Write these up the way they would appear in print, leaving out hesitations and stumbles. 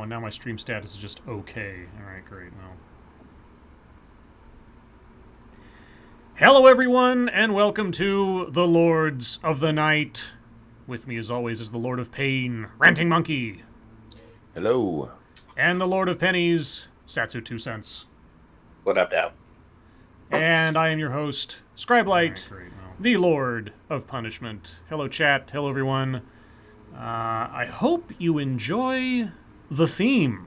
and now my stream status is just okay. All right, great. Well, hello, everyone, and welcome to the Lords of the Night. With me, as always, is the Lord of Pain, Ranting Monkey. Hello. And the Lord of Pennies, Satsu 2 cents. What up, now? And I am your host, Scribe, Right, the Lord of Punishment. Hello, chat. Hello, everyone. I hope you enjoy the theme.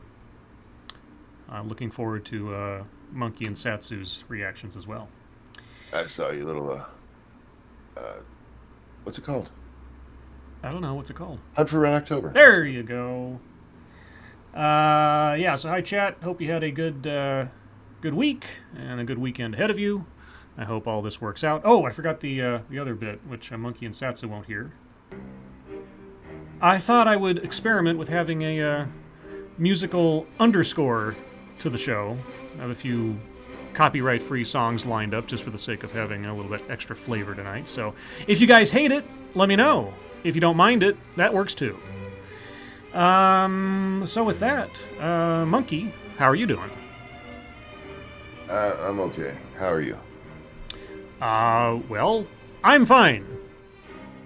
I'm looking forward to Monkey and Satsu's reactions as well. I saw your little, what's it called? I don't know. What's it called? Hunt for Red October. There you go. Yeah, so hi, chat. Hope you had a good week and a good weekend ahead of you. I hope all this works out. Oh, I forgot the other bit, which Monkey and Satsu won't hear. I thought I would experiment with having a musical underscore to the show. I have a few copyright-free songs lined up just for the sake of having a little bit extra flavor tonight. So if you guys hate it, let me know. If you don't mind it, that works too. So with that, Monkey, how are you doing? I'm okay. How are you? Well, I'm fine.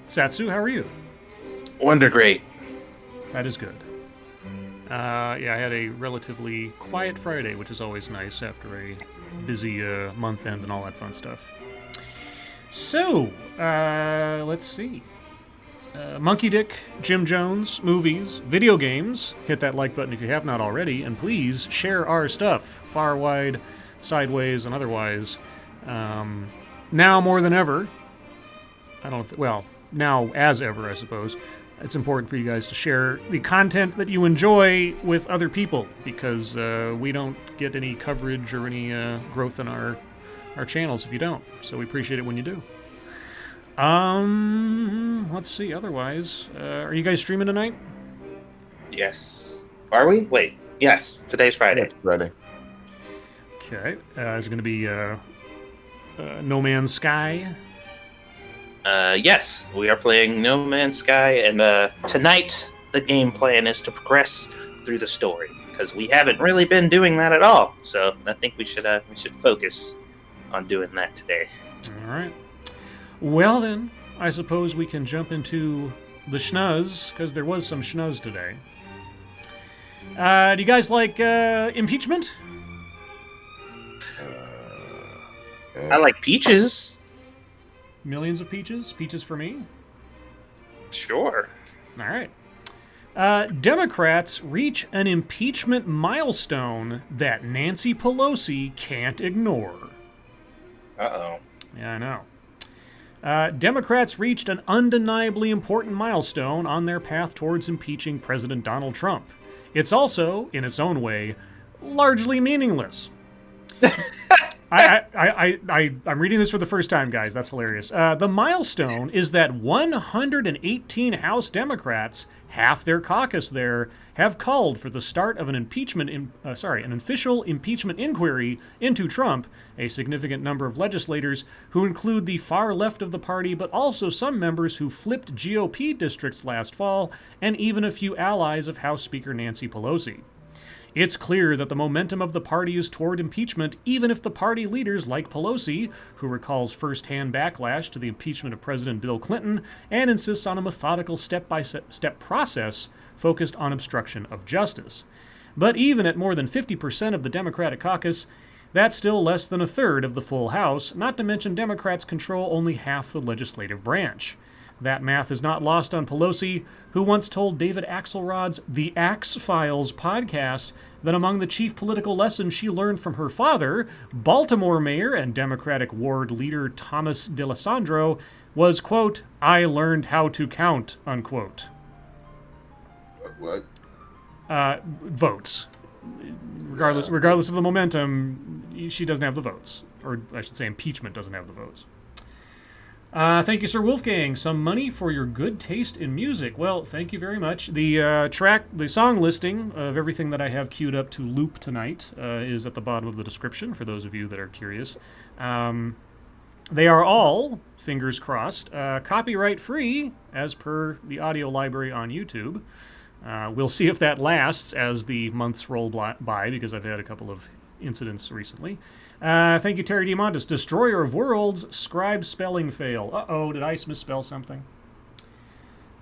Satsu, how are you? Wonder great. That is good. Yeah, I had a relatively quiet Friday, which is always nice after a busy month end and all that fun stuff. So, let's see. Monkey Dick, Jim Jones, movies, video games. Hit that like button if you have not already, and please share our stuff, far, wide, sideways, and otherwise. Now more than ever, now as ever, I suppose, it's important for you guys to share the content that you enjoy with other people, because we don't get any coverage or any growth in our channels if you don't. So we appreciate it when you do. Let's see, otherwise, are you guys streaming tonight? Yes. Are we? Wait. Yes. Today's Friday. It's Friday. Okay. Is it going to be No Man's Sky? Yes. We are playing No Man's Sky, and tonight the game plan is to progress through the story, because we haven't really been doing that at all. So I think we should focus on doing that today. All right. Well then, I suppose we can jump into the schnuzz, because there was some schnuzz today. Do you guys like impeachment? I like peaches. Millions of peaches? Peaches for me? Sure. All right. Democrats reach an impeachment milestone that Nancy Pelosi can't ignore. Uh-oh. Yeah, I know. Democrats reached an undeniably important milestone on their path towards impeaching President Donald Trump. It's also, in its own way, largely meaningless. I'm reading this for the first time, guys. That's hilarious. The milestone is that 118 House Democrats, half their caucus there, have called for the start of an an official impeachment inquiry into Trump. A significant number of legislators who include the far left of the party, but also some members who flipped GOP districts last fall, and even a few allies of House Speaker Nancy Pelosi. It's clear that the momentum of the party is toward impeachment, even if the party leaders like Pelosi, who recalls first-hand backlash to the impeachment of President Bill Clinton and insists on a methodical step-by-step process focused on obstruction of justice. But even at more than 50% of the Democratic caucus, that's still less than a third of the full House, not to mention Democrats control only half the legislative branch. That math is not lost on Pelosi, who once told David Axelrod's The Axe Files podcast that among the chief political lessons she learned from her father, Baltimore Mayor and Democratic ward leader Thomas DeLisandro, was, quote, "I learned how to count," unquote. What? Votes. Regardless of the momentum, she doesn't have the votes. Or I should say impeachment doesn't have the votes. Thank you, Sir Wolfgang. Some money for your good taste in music. Well, thank you very much. The song listing of everything that I have queued up to loop tonight is at the bottom of the description for those of you that are curious. They are all, fingers crossed, copyright free as per the audio library on YouTube. We'll see if that lasts as the months roll by, because I've had a couple of incidents recently. Thank you, Terry DiMontis. Destroyer of Worlds, Scribe spelling fail. Uh-oh, did I misspell something?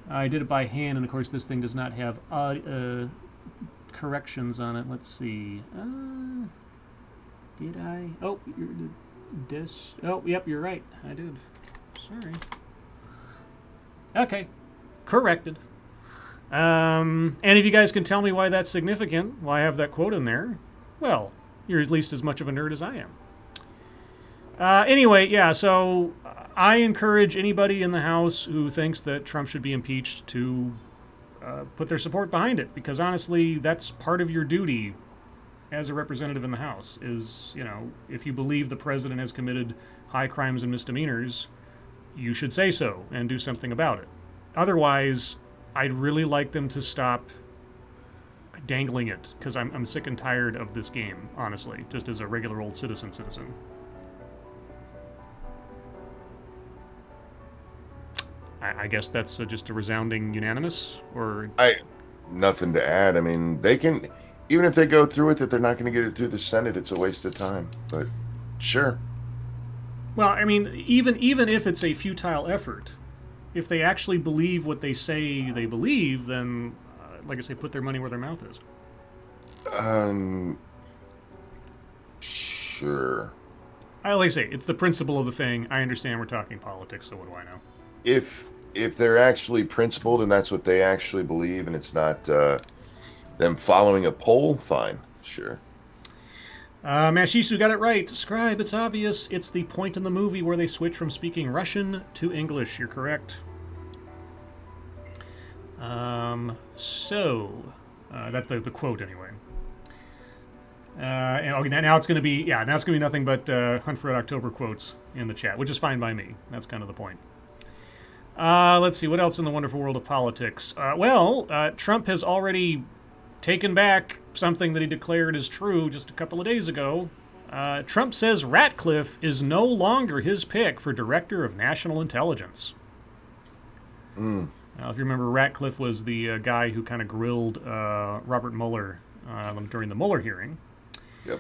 I did it by hand, and of course this thing does not have corrections on it. Let's see. Did I? Oh, oh, yep, you're right. I did. Sorry. Okay. Corrected. And if you guys can tell me why that's significant, why I have that quote in there, well, you're at least as much of a nerd as I am. Anyway, yeah, so I encourage anybody in the House who thinks that Trump should be impeached to put their support behind it, because honestly, that's part of your duty as a representative in the House, is, you know, if you believe the president has committed high crimes and misdemeanors, you should say so and do something about it. Otherwise, I'd really like them to stop dangling it, because I'm sick and tired of this game, honestly, just as a regular old citizen. I guess that's just a resounding unanimous, or... Nothing to add. I mean, they can, even if they go through with it, they're not going to get it through the Senate. It's a waste of time, but sure. Well, I mean, even if it's a futile effort, if they actually believe what they say they believe, then, like I say, put their money where their mouth is. Sure. Like I say, it's the principle of the thing. I understand we're talking politics, so what do I know? If they're actually principled and that's what they actually believe, and it's not them following a poll, fine, sure. Mashisu got it right. Scribe, it's obvious. It's the point in the movie where they switch from speaking Russian to English. You're correct. That's the quote anyway. And okay, now it's going to be nothing but Hunt for Red October quotes in the chat, which is fine by me. That's kind of the point. Let's see, what else in the wonderful world of politics? Trump has already taken back something that he declared as true just a couple of days ago. Trump says Ratcliffe is no longer his pick for Director of National Intelligence. Now, if you remember, Ratcliffe was the guy who kind of grilled Robert Mueller during the Mueller hearing. Yep.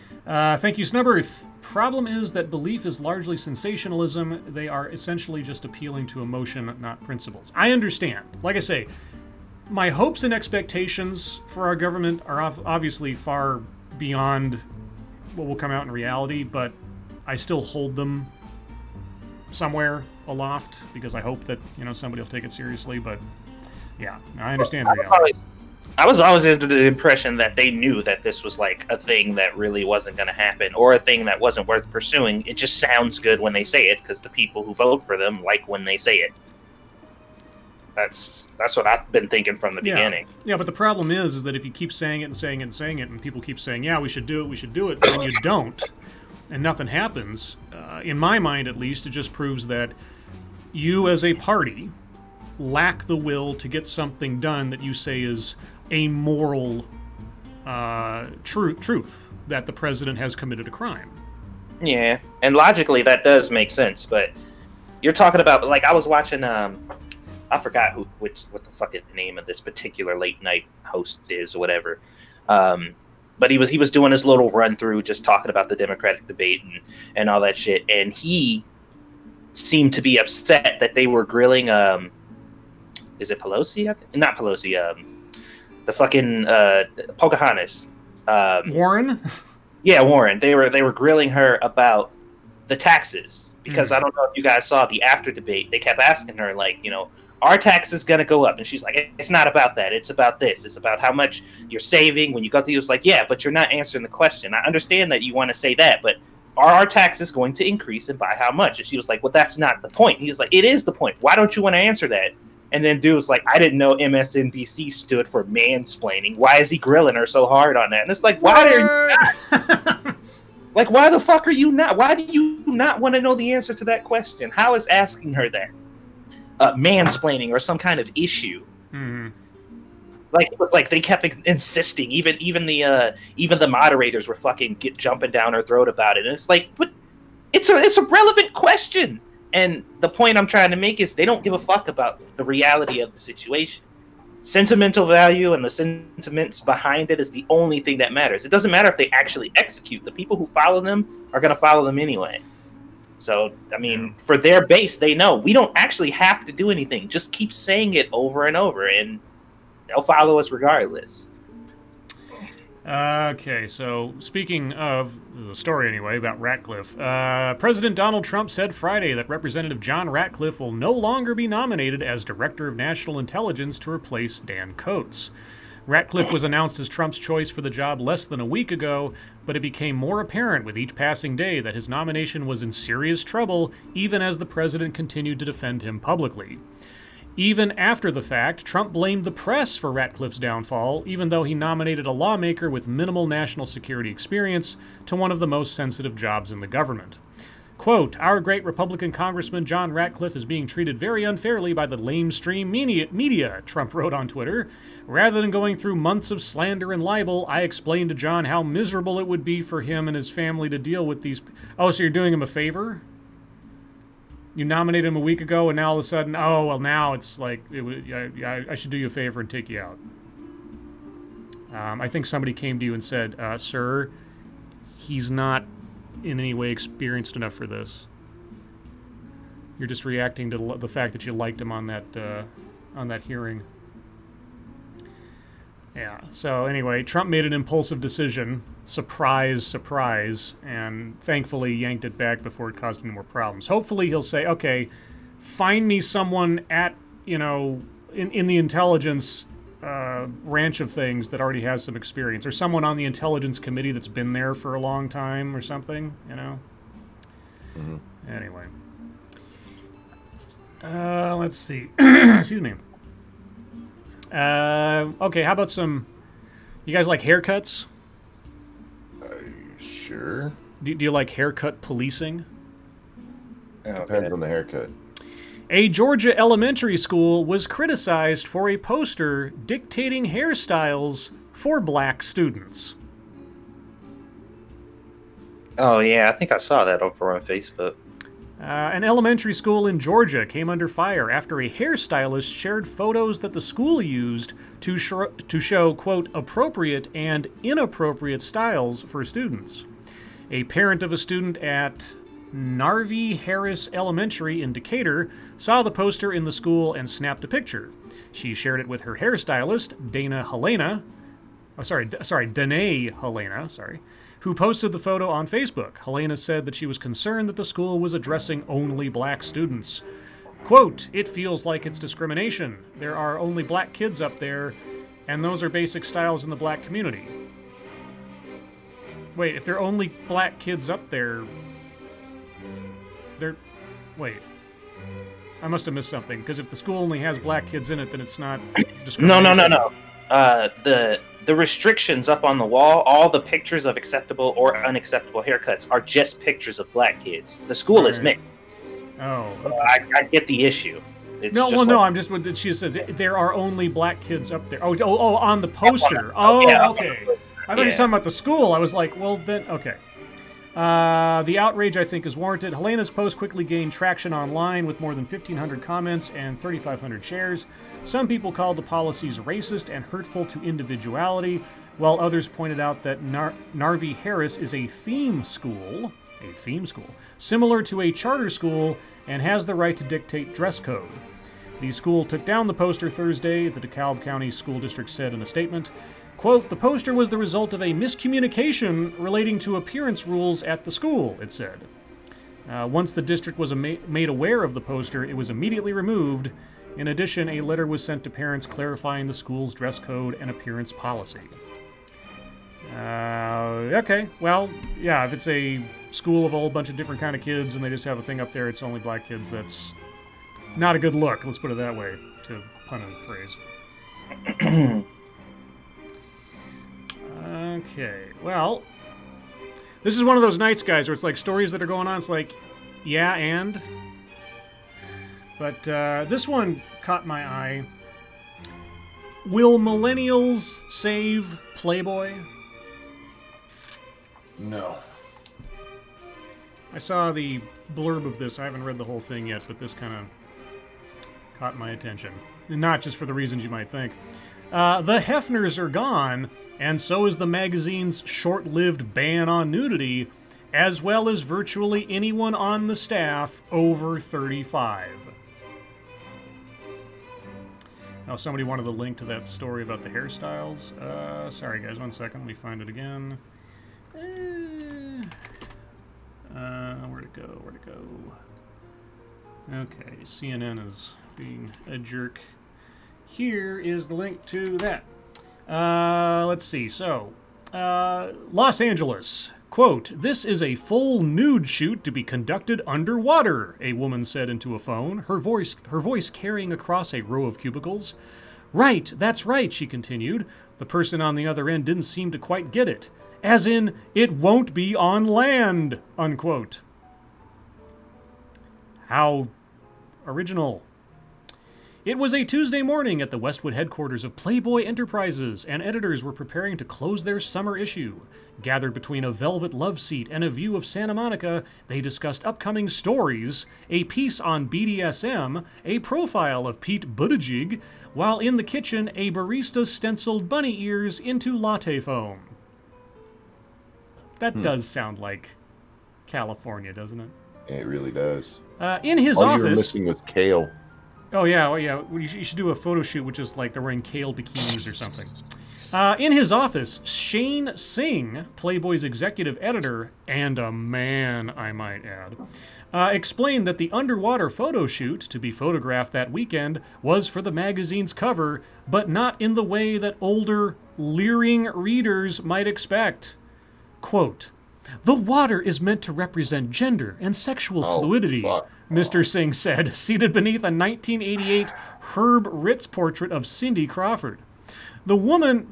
Thank you, Snubberth. Problem is that belief is largely sensationalism. They are essentially just appealing to emotion, not principles. I understand. Like I say, my hopes and expectations for our government are obviously far beyond what will come out in reality, but I still hold them somewhere aloft because I hope that, you know, somebody will take it seriously. But yeah, I understand reality. I was always under the impression that they knew that this was like a thing that really wasn't going to happen, or a thing that wasn't worth pursuing. It just sounds good when they say it, because the people who vote for them like when they say it. That's what I've been thinking from the beginning. Yeah, but the problem is that if you keep saying it and saying it and saying it, and people keep saying, yeah, we should do it, and you don't, and nothing happens, in my mind at least, it just proves that you as a party lack the will to get something done that you say is a moral truth, that the president has committed a crime. Yeah, and logically that does make sense, but you're talking about, like, I was watching, I forgot what the fucking name of this particular late night host is or whatever, but he was doing his little run through, just talking about the Democratic debate and all that shit, and he seemed to be upset that they were grilling, is it Pelosi? Not Pelosi, the fucking Pocahontas. Warren? Yeah, Warren. They were grilling her about the taxes, because I don't know if you guys saw the after debate. They kept asking her, like, you know, are taxes going to go up? And she's like, it's not about that. It's about this. It's about how much you're saving when you go through. It was like, yeah, but you're not answering the question. I understand that you want to say that, but are our taxes going to increase, and by how much? And she was like, well, that's not the point. He was like, it is the point. Why don't you want to answer that? And then dude was like, I didn't know MSNBC stood for mansplaining. Why is he grilling her so hard on that? And it's like, why are you not? Like, why the fuck are you not? Why do you not want to know the answer to that question? How is asking her that mansplaining or some kind of issue? Mm-hmm. Like, it was like they kept insisting. Even the moderators were fucking jumping down her throat about it. And it's like, but it's a relevant question. And the point I'm trying to make is they don't give a fuck about the reality of the situation. sentimental value and the sentiments behind it is the only thing that matters. It doesn't matter if they actually execute. The people who follow them are going to follow them anyway. So, I mean, for their base, they know we don't actually have to do anything. Just keep saying it over and over, and they'll follow us regardless. Okay, so speaking of the story anyway about Ratcliffe, President Donald Trump said Friday that Representative John Ratcliffe will no longer be nominated as Director of National Intelligence to replace Dan Coates. Ratcliffe was announced as Trump's choice for the job less than a week ago, but it became more apparent with each passing day that his nomination was in serious trouble, even as the president continued to defend him publicly. Even after the fact, Trump blamed the press for Ratcliffe's downfall, even though he nominated a lawmaker with minimal national security experience to one of the most sensitive jobs in the government. Quote, "Our great Republican Congressman John Ratcliffe is being treated very unfairly by the lamestream media," Trump wrote on Twitter. "Rather than going through months of slander and libel, I explained to John how miserable it would be for him and his family to deal with these..." Oh, so you're doing him a favor? You nominated him a week ago, and now all of a sudden, oh, well, now it's like, I should do you a favor and take you out. I think somebody came to you and said, "Sir, he's not in any way experienced enough for this. You're just reacting to the fact that you liked him on that hearing." Yeah, so anyway, Trump made an impulsive decision, surprise, surprise, and thankfully yanked it back before it caused any more problems. Hopefully he'll say, okay, find me someone at, in the intelligence branch of things that already has some experience, or someone on the intelligence committee that's been there for a long time or something, Mm-hmm. Anyway. Let's see. Excuse me. Okay, how about some... You guys like haircuts? Sure. Do you like haircut policing? Depends on the haircut. A Georgia elementary school was criticized for a poster dictating hairstyles for black students. Oh, yeah, I think I saw that over on Facebook. An elementary school in Georgia came under fire after a hairstylist shared photos that the school used to show, quote, appropriate and inappropriate styles for students. A parent of a student at Narvi Harris Elementary in Decatur saw the poster in the school and snapped a picture. She shared it with her hairstylist, Danae Helena, who posted the photo on Facebook. Helena said that she was concerned that the school was addressing only black students. Quote, "It feels like it's discrimination. There are only black kids up there, and those are basic styles in the black community." Wait, if there are only black kids up there, wait. I must have missed something, because if the school only has black kids in it, then it's not discrimination. No. The restrictions up on the wall, all the pictures of acceptable or unacceptable haircuts are just pictures of black kids. The school is mixed. Oh, okay. I get the issue. She says there are only black kids up there. Oh, on the poster. Oh, yeah, okay. I thought you were talking about the school. I was like, well, then, okay. The outrage, I think, is warranted. Helena's post quickly gained traction online with more than 1,500 comments and 3,500 shares. Some people called the policies racist and hurtful to individuality, while others pointed out that Narvi Harris is a theme school, similar to a charter school, and has the right to dictate dress code. The school took down the poster Thursday, the DeKalb County School District said in a statement. Quote, "The poster was the result of a miscommunication relating to appearance rules at the school," it said. Once the district was made aware of the poster, it was immediately removed. In addition, a letter was sent to parents clarifying the school's dress code and appearance policy. Okay, well, yeah, if it's a school of a whole bunch of different kind of kids and they just have a thing up there, it's only black kids, that's not a good look, let's put it that way, to pun a phrase. Okay, well, this is one of those nights, guys, where it's like stories that are going on, it's like, yeah, and... But this one caught my eye. Will millennials save Playboy? No. I saw the blurb of this. I haven't read the whole thing yet, but this kind of caught my attention. not just for the reasons you might think. The Hefners are gone, and so is the magazine's short-lived ban on nudity, as well as virtually anyone on the staff over 35. Now, somebody wanted the link to that story about the hairstyles. Sorry, guys, 1 second. Let me find it again. Where'd it go? Where'd it go? Okay, CNN is being a jerk. Here is the link to that. Let's see. So, Los Angeles. Quote, "This is a full nude shoot to be conducted underwater," a woman said into a phone, her voice carrying across a row of cubicles. "Right, that's right," she continued. The person on the other end didn't seem to quite get it. As in, it won't be on land, unquote. How original. It was a Tuesday morning at the Westwood headquarters of Playboy Enterprises, and editors were preparing to close their summer issue. Gathered between a velvet love seat and a view of Santa Monica, they discussed upcoming stories, a piece on BDSM, a profile of Pete Buttigieg, while in the kitchen, a barista stenciled bunny ears into latte foam. That does sound like California, doesn't it? It really does. In his All office... you were missing was kale. Oh, yeah. You should do a photo shoot, which is like they're wearing kale bikinis or something. In his office, Shane Singh, Playboy's executive editor, and a man, I might add, explained that the underwater photo shoot to be photographed that weekend was for the magazine's cover, but not in the way that older, leering readers might expect. Quote, "The water is meant to represent gender and sexual fluidity," fuck. Mr. Singh said, seated beneath a 1988 Herb Ritz portrait of Cindy Crawford. The women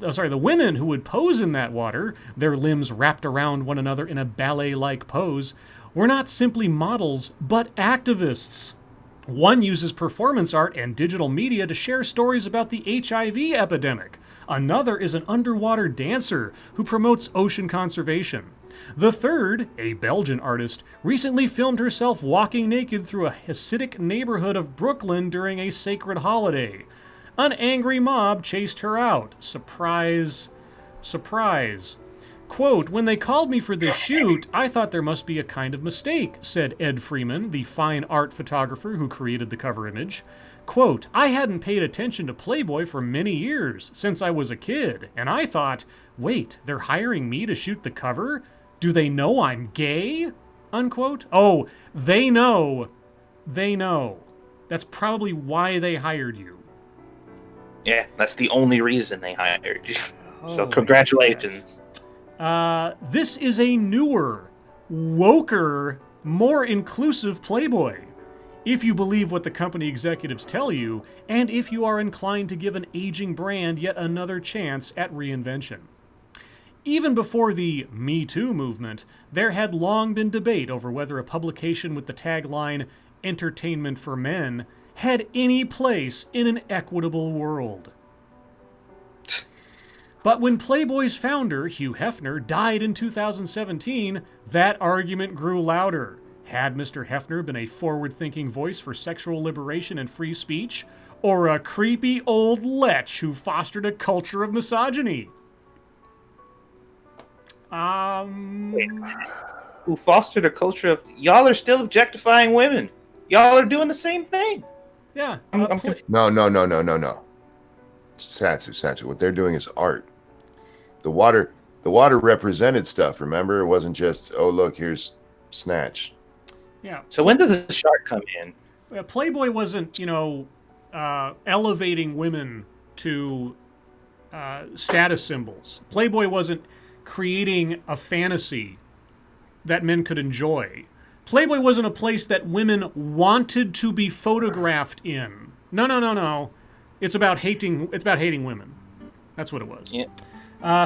who would pose in that water, their limbs wrapped around one another in a ballet-like pose, were not simply models, but activists. One uses performance art and digital media to share stories about the HIV epidemic. Another is an underwater dancer who promotes ocean conservation. The third, a Belgian artist, recently filmed herself walking naked through a Hasidic neighborhood of Brooklyn during a sacred holiday. An angry mob chased her out. Surprise, surprise. Quote, "When they called me for this shoot, I thought there must be a kind of mistake," said Ed Freeman, the fine art photographer who created the cover image. Quote, "I hadn't paid attention to Playboy for many years, since I was a kid, and I thought, wait, they're hiring me to shoot the cover? Do they know I'm gay?" Unquote. Oh, they know. They know. That's probably why they hired you. Yeah, that's the only reason they hired you. So Holy congratulations. This is a newer, woker, more inclusive Playboy. If you believe what the company executives tell you, and if you are inclined to give an aging brand yet another chance at reinvention. Even before the Me Too movement, there had long been debate over whether a publication with the tagline, "Entertainment for Men," had any place in an equitable world. But when Playboy's founder, Hugh Hefner, died in 2017, that argument grew louder. Had Mr. Hefner been a forward-thinking voice for sexual liberation and free speech, or a creepy old lech who fostered a culture of misogyny? Who fostered a culture of... Y'all are still objectifying women. Y'all are doing the same thing. Yeah. I'm confused. No. Satsu. What they're doing is art. The water represented stuff, remember? It wasn't just, oh, look, here's Snatch. Yeah. So when does the shark come in? Playboy wasn't, elevating women to status symbols. Playboy wasn't creating a fantasy that men could enjoy. Playboy wasn't a place that women wanted to be photographed in. No. It's about hating women. That's what it was. Yeah.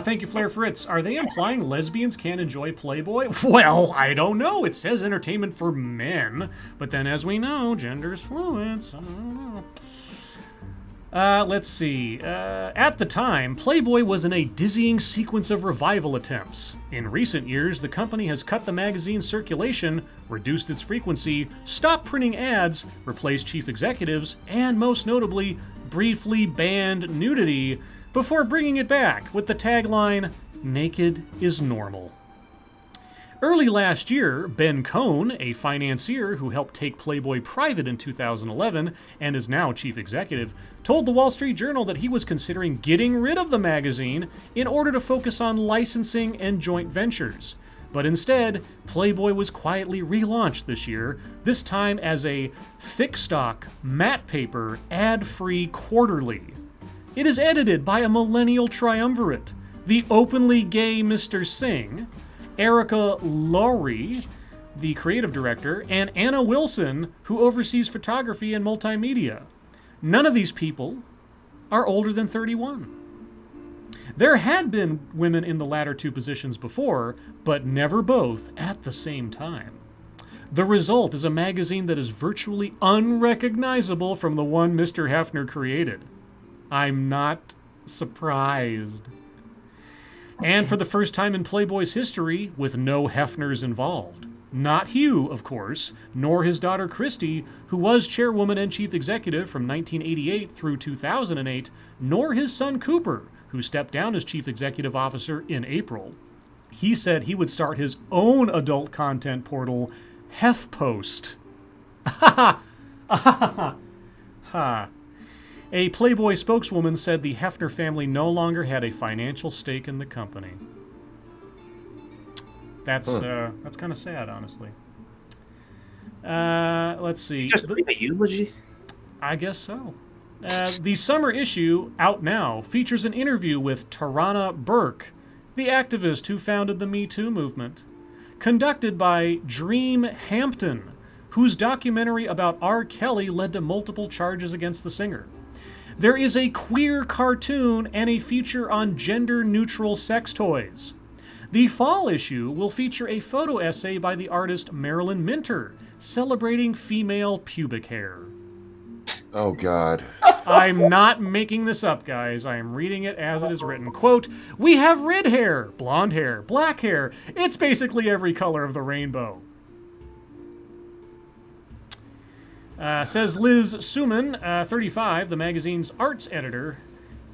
Thank you, Flair Fritz. Are they implying lesbians can't enjoy Playboy? Well, I don't know. It says entertainment for men, but then as we know, gender's fluid, so I don't know. Let's see. At the time, Playboy was in a dizzying sequence of revival attempts. In recent years, the company has cut the magazine's circulation reduced its frequency, stopped printing ads, replaced chief executives, and most notably, briefly banned nudity before bringing it back with the tagline, "Naked is normal." Early last year, Ben Cohn, a financier who helped take Playboy private in 2011 and is now chief executive, told the Wall Street Journal that he was considering getting rid of the magazine in order to focus on licensing and joint ventures. But instead, Playboy was quietly relaunched this year, this time as a thick stock, matte paper, ad-free quarterly. It is edited by a millennial triumvirate, the openly gay Mr. Singh, Erica Lowry, the creative director, and Anna Wilson, who oversees photography and multimedia. None of these people are older than 31. There had been women in the latter two positions before, but never both at the same time. The result is a magazine that is virtually unrecognizable from the one Mr. Hefner created. I'm not surprised. And for the first time in Playboy's history, with no Hefners involved. Not Hugh, of course, nor his daughter Christy, who was chairwoman and chief executive from 1988 through 2008, nor his son Cooper, who stepped down as chief executive officer in April. He said he would start his own adult content portal, HefPost. Ha ha ha. A Playboy spokeswoman said the Hefner family no longer had a financial stake in the company. That's kind of sad, honestly. Let's see. Just read a eulogy? I guess so. The summer issue, out now, features an interview with Tarana Burke, the activist who founded the Me Too movement, conducted by Dream Hampton, whose documentary about R. Kelly led to multiple charges against the singer. There is a queer cartoon and a feature on gender-neutral sex toys. The fall issue will feature a photo essay by the artist Marilyn Minter, celebrating female pubic hair. Oh, God. I'm not making this up, guys. I am reading it as it is written. Quote, "We have red hair, blonde hair, black hair. It's basically every color of the rainbow." Says Liz Suman, 35, the magazine's arts editor.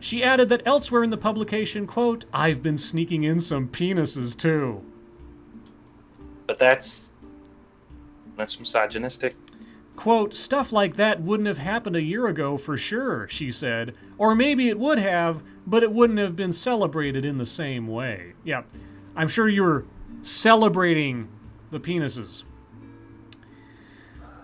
She added that elsewhere in the publication, quote, "I've been sneaking in some penises, too." But that's misogynistic. Quote, "Stuff like that wouldn't have happened a year ago for sure," she said. "Or maybe it would have, but it wouldn't have been celebrated in the same way." Yeah, I'm sure you were celebrating the penises.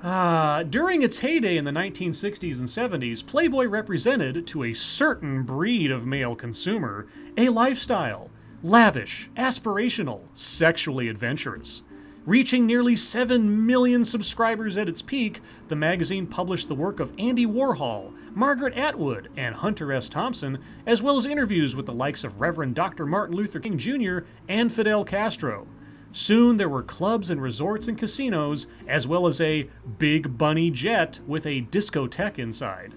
During its heyday in the 1960s and 70s, Playboy represented, to a certain breed of male consumer, a lifestyle, lavish, aspirational, sexually adventurous. Reaching nearly 7 million subscribers at its peak, the magazine published the work of Andy Warhol, Margaret Atwood, and Hunter S. Thompson, as well as interviews with the likes of Reverend Dr. Martin Luther King Jr. and Fidel Castro. Soon there were clubs and resorts and casinos, as well as a Big Bunny jet with a discotheque inside.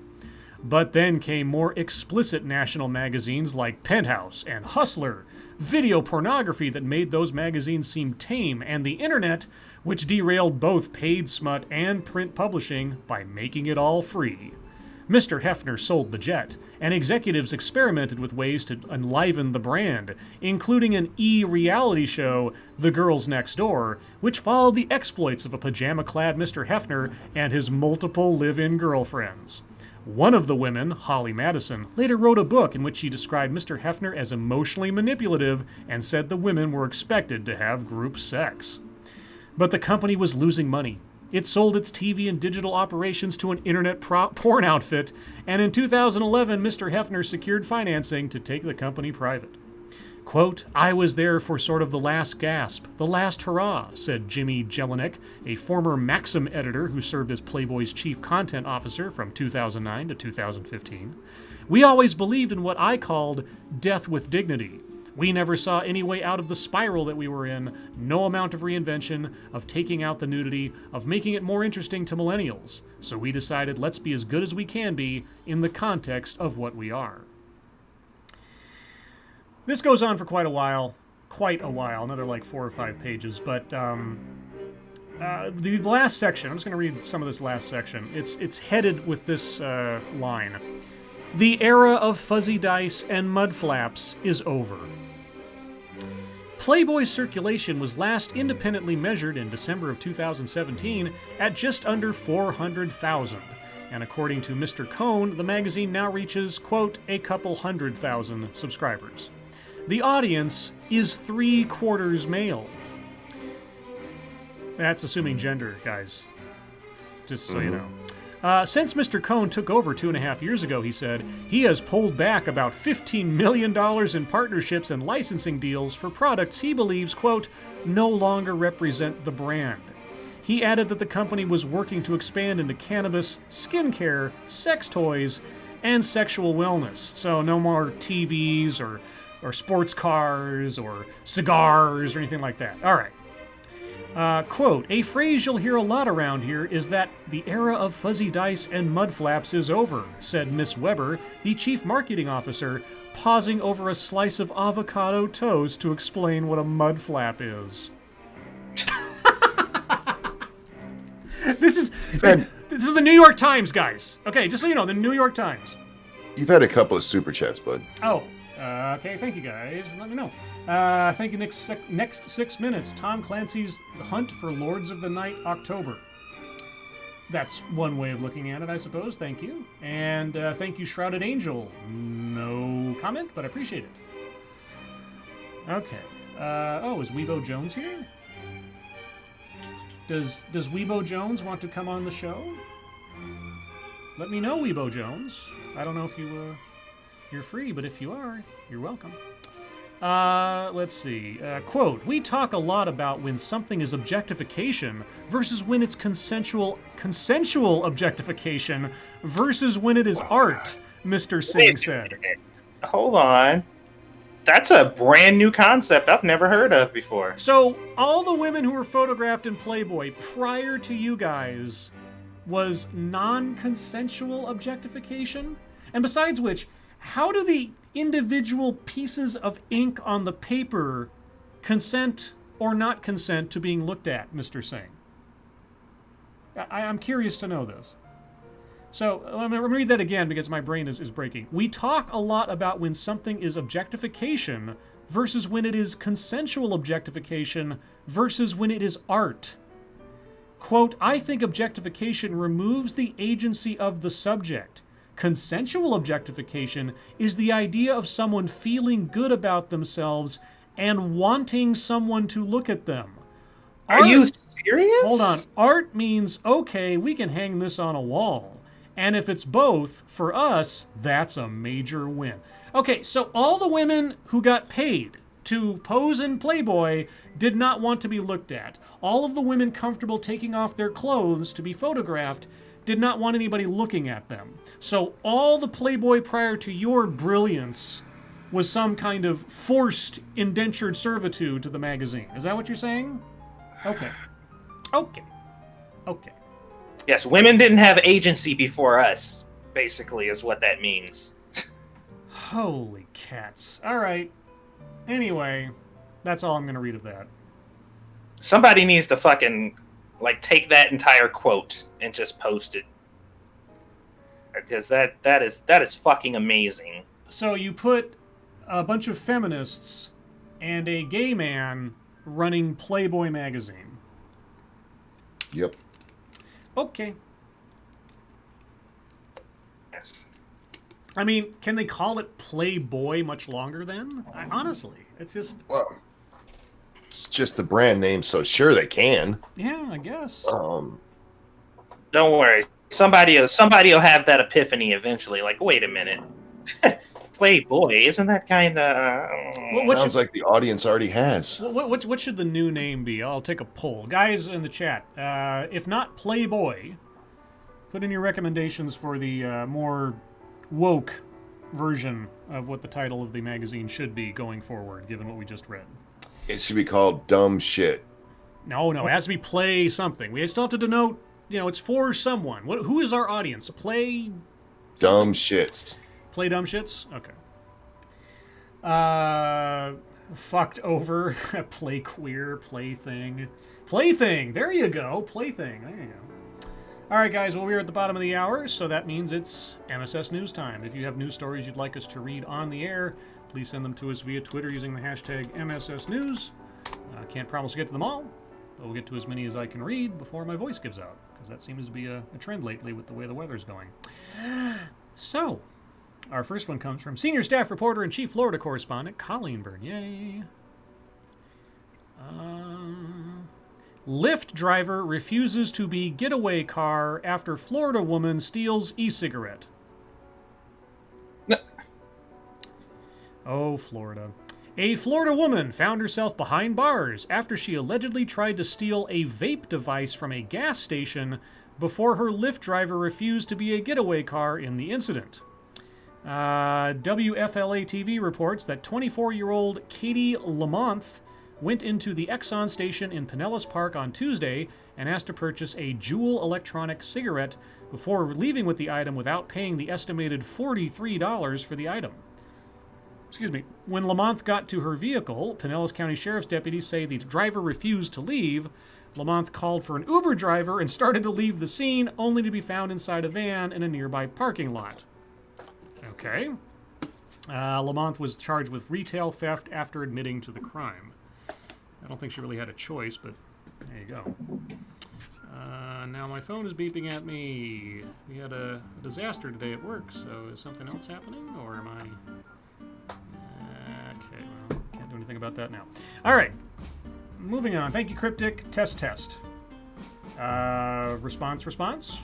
But then came more explicit national magazines like Penthouse and Hustler, video pornography that made those magazines seem tame, and the internet, which derailed both paid smut and print publishing by making it all free. Mr. Hefner sold the jet, and executives experimented with ways to enliven the brand, including an e-reality show, The Girls Next Door, which followed the exploits of a pajama-clad Mr. Hefner and his multiple live-in girlfriends. One of the women, Holly Madison, later wrote a book in which she described Mr. Hefner as emotionally manipulative and said the women were expected to have group sex. But the company was losing money. It sold its TV and digital operations to an internet porn outfit, and in 2011, Mr. Hefner secured financing to take the company private. Quote, "I was there for sort of the last gasp, the last hurrah," said Jimmy Jelinek, a former Maxim editor who served as Playboy's chief content officer from 2009 to 2015. "We always believed in what I called death with dignity. We never saw any way out of the spiral that we were in, no amount of reinvention, of taking out the nudity, of making it more interesting to millennials. So we decided let's be as good as we can be in the context of what we are." This goes on for quite a while, another like 4 or 5 pages, but the last section, I'm just going to read some of this last section. It's headed with this line. The era of fuzzy dice and mud flaps is over. Playboy's circulation was last independently measured in December of 2017 at just under 400,000. And according to Mr. Cohn, the magazine now reaches, quote, a couple 100,000 subscribers. The audience is 3/4 male. That's assuming gender, guys. Just so you know. Since Mr. Cohn took over 2.5 years ago, he said, he has pulled back about $15 million in partnerships and licensing deals for products he believes, quote, no longer represent the brand. He added that the company was working to expand into cannabis, skincare, sex toys, and sexual wellness. So no more TVs or sports cars or cigars or anything like that. All right. Quote, a phrase you'll hear a lot around here is that the era of fuzzy dice and mud flaps is over, said Miss Weber, the chief marketing officer, pausing over a slice of avocado toast to explain what a mud flap is. This is the New York Times, guys. Okay, just so you know, the New York Times. You've had a couple of super chats, bud. Oh, okay, thank you, guys. Let me know. Thank you. Next 6 minutes, Tom Clancy's The Hunt for Lords of the Night, October. That's one way of looking at it, I suppose. Thank you. And thank you, Shrouded Angel. No comment, but I appreciate it. Okay. Is Weebo Jones here? Does Weebo Jones want to come on the show? Let me know, Weebo Jones. I don't know if you're free, but if you are, you're welcome. Let's see. Quote, we talk a lot about when something is objectification versus when it's consensual objectification versus when it is art, Mr. Singh said. Hold on. That's a brand new concept I've never heard of before. So, all the women who were photographed in Playboy prior to you guys was non-consensual objectification? And besides which, how do the individual pieces of ink on the paper consent or not consent to being looked at, Mr. Singh? I'm curious to know this. So, let me read that again because my brain is breaking. We talk a lot about when something is objectification versus when it is consensual objectification versus when it is art. Quote, I think objectification removes the agency of the subject. Consensual objectification is the idea of someone feeling good about themselves and wanting someone to look at them. Are you serious? Hold on. Art means, okay, we can hang this on a wall. And if it's both, for us, that's a major win. Okay, so all the women who got paid to pose in Playboy did not want to be looked at. All of the women comfortable taking off their clothes to be photographed did not want anybody looking at them. So all the Playboy prior to your brilliance was some kind of forced indentured servitude to the magazine. Is that what you're saying? Okay. Yes, women didn't have agency before us, basically, is what that means. Holy cats. All right. Anyway, that's all I'm going to read of that. Somebody needs to fucking, take that entire quote and just post it. Because that is fucking amazing. So you put a bunch of feminists and a gay man running Playboy magazine. Yep. Okay. Yes. I mean, can they call it Playboy much longer then? Honestly, it's just... Well, it's just the brand name, so sure they can. Yeah, I guess. Don't worry. Somebody will have that epiphany eventually. Wait a minute. Playboy, isn't that kind of... Sounds like the audience already has. What should the new name be? I'll take a poll. Guys in the chat, if not Playboy, put in your recommendations for the more woke version of what the title of the magazine should be going forward, given what we just read. It should be called Dumb Shit. No, it has to be play something. We still have to denote, it's for someone. Who is our audience? Play... Dumb Shits. Play dumb shits? Okay. Fucked over. Play queer, plaything. Plaything! There you go. Plaything. There you go. All right, guys. Well, we're at the bottom of the hour, so that means it's MSS News time. If you have news stories you'd like us to read on the air, please send them to us via Twitter using the hashtag MSS News. I can't promise to get to them all, but we'll get to as many as I can read before my voice gives out, because that seems to be a trend lately with the way the weather's going. So, our first one comes from senior staff reporter and chief Florida correspondent Colleen Bernier. Lyft driver refuses to be getaway car after Florida woman steals e-cigarette. No. Oh, Florida. A Florida woman found herself behind bars after she allegedly tried to steal a vape device from a gas station before her Lyft driver refused to be a getaway car in the incident. WFLA TV reports that 24-year-old Katie Lamont went into the Exxon station in Pinellas Park on Tuesday and asked to purchase a Juul electronic cigarette before leaving with the item without paying the estimated $43 for the item. Excuse me. When Lamont got to her vehicle, Pinellas County Sheriff's deputies say the driver refused to leave. Lamont called for an Uber driver and started to leave the scene, only to be found inside a van in a nearby parking lot. Okay. Lamont was charged with retail theft after admitting to the crime. I don't think she really had a choice, but there you go. Now my phone is beeping at me. We had a disaster today at work, so is something else happening, or am I... Okay, well, can't do anything about that now. All right, moving on. Thank you, Cryptic. Test. Response.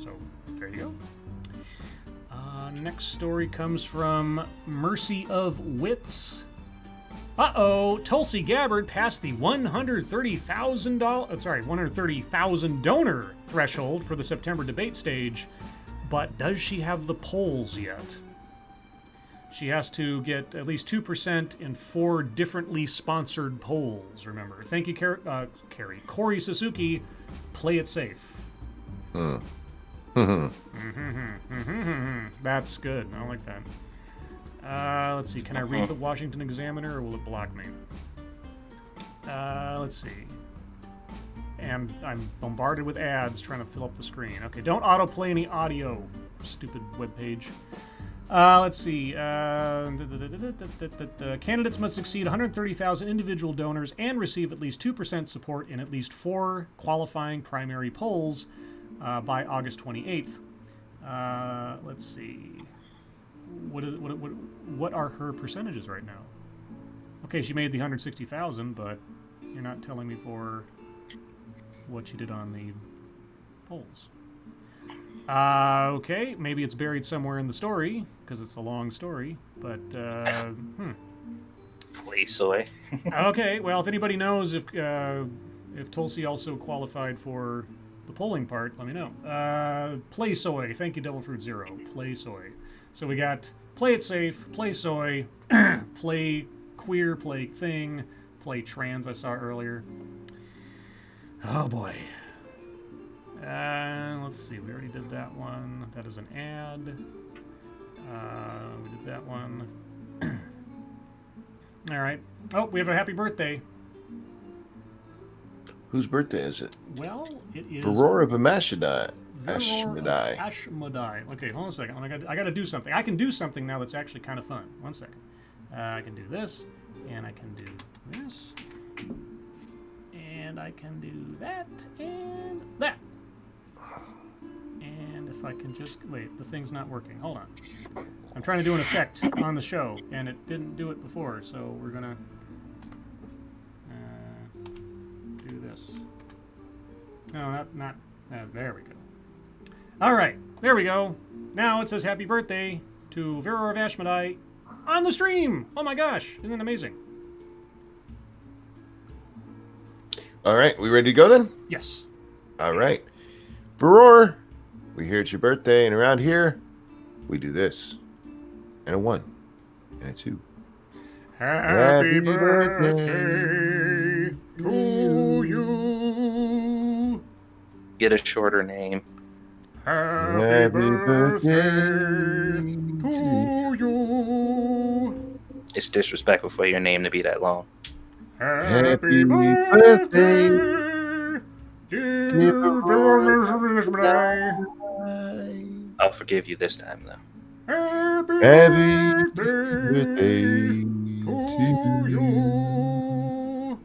So, there you go. Next story comes from Mercy of Wits. Tulsi Gabbard passed the 130,000 donor threshold for the September debate stage, but does she have the polls yet? She has to get at least 2% in 4 differently sponsored polls, remember. Thank you, Corey Suzuki. Play it safe. That's good. I like that. Let's see. Can I read the Washington Examiner, or will it block me? Let's see. And I'm bombarded with ads trying to fill up the screen. Okay, don't autoplay any audio, stupid webpage. Let's see. Candidates must exceed 130,000 individual donors and receive at least 2% support in at least 4 qualifying primary polls by August 28th. Let's see. What are her percentages right now? Okay, she made the 160,000, but you're not telling me for what she did on the polls. Okay, maybe it's buried somewhere in the story, because it's a long story, but, Play soy. Okay, well, if anybody knows if Tulsi also qualified for the polling part, let me know. Play soy. Thank you, Devil Fruit Zero. Play soy. So we got play it safe, play soy, play queer, play thing, play trans I saw earlier. Oh boy. Let's see, we already did that one. That is an ad. We did that one. All right. Oh, we have a happy birthday. Whose birthday is it? Well, it is... Aurora of Amashadai. Ashmedai. Okay, hold on a second. I got to do something. I can do something now that's actually kind of fun. One second. I can do this, and I can do this, and I can do that, and that. And if I can just... Wait, the thing's not working. Hold on. I'm trying to do an effect on the show, and it didn't do it before, so we're going to do this. No, not there we go. All right, there we go. Now it says happy birthday to Vera of Ashmedai on the stream. Oh my gosh, isn't that amazing? All right, we ready to go then? Yes. All right. Baror, we hear it's your birthday, and around here, we do this. And a 1, and a 2. Happy birthday to you. Get a shorter name. Happy birthday to you. It's disrespectful for your name to be that long. Happy birthday, dear Bill. I'll forgive you this time, though. Happy birthday to you.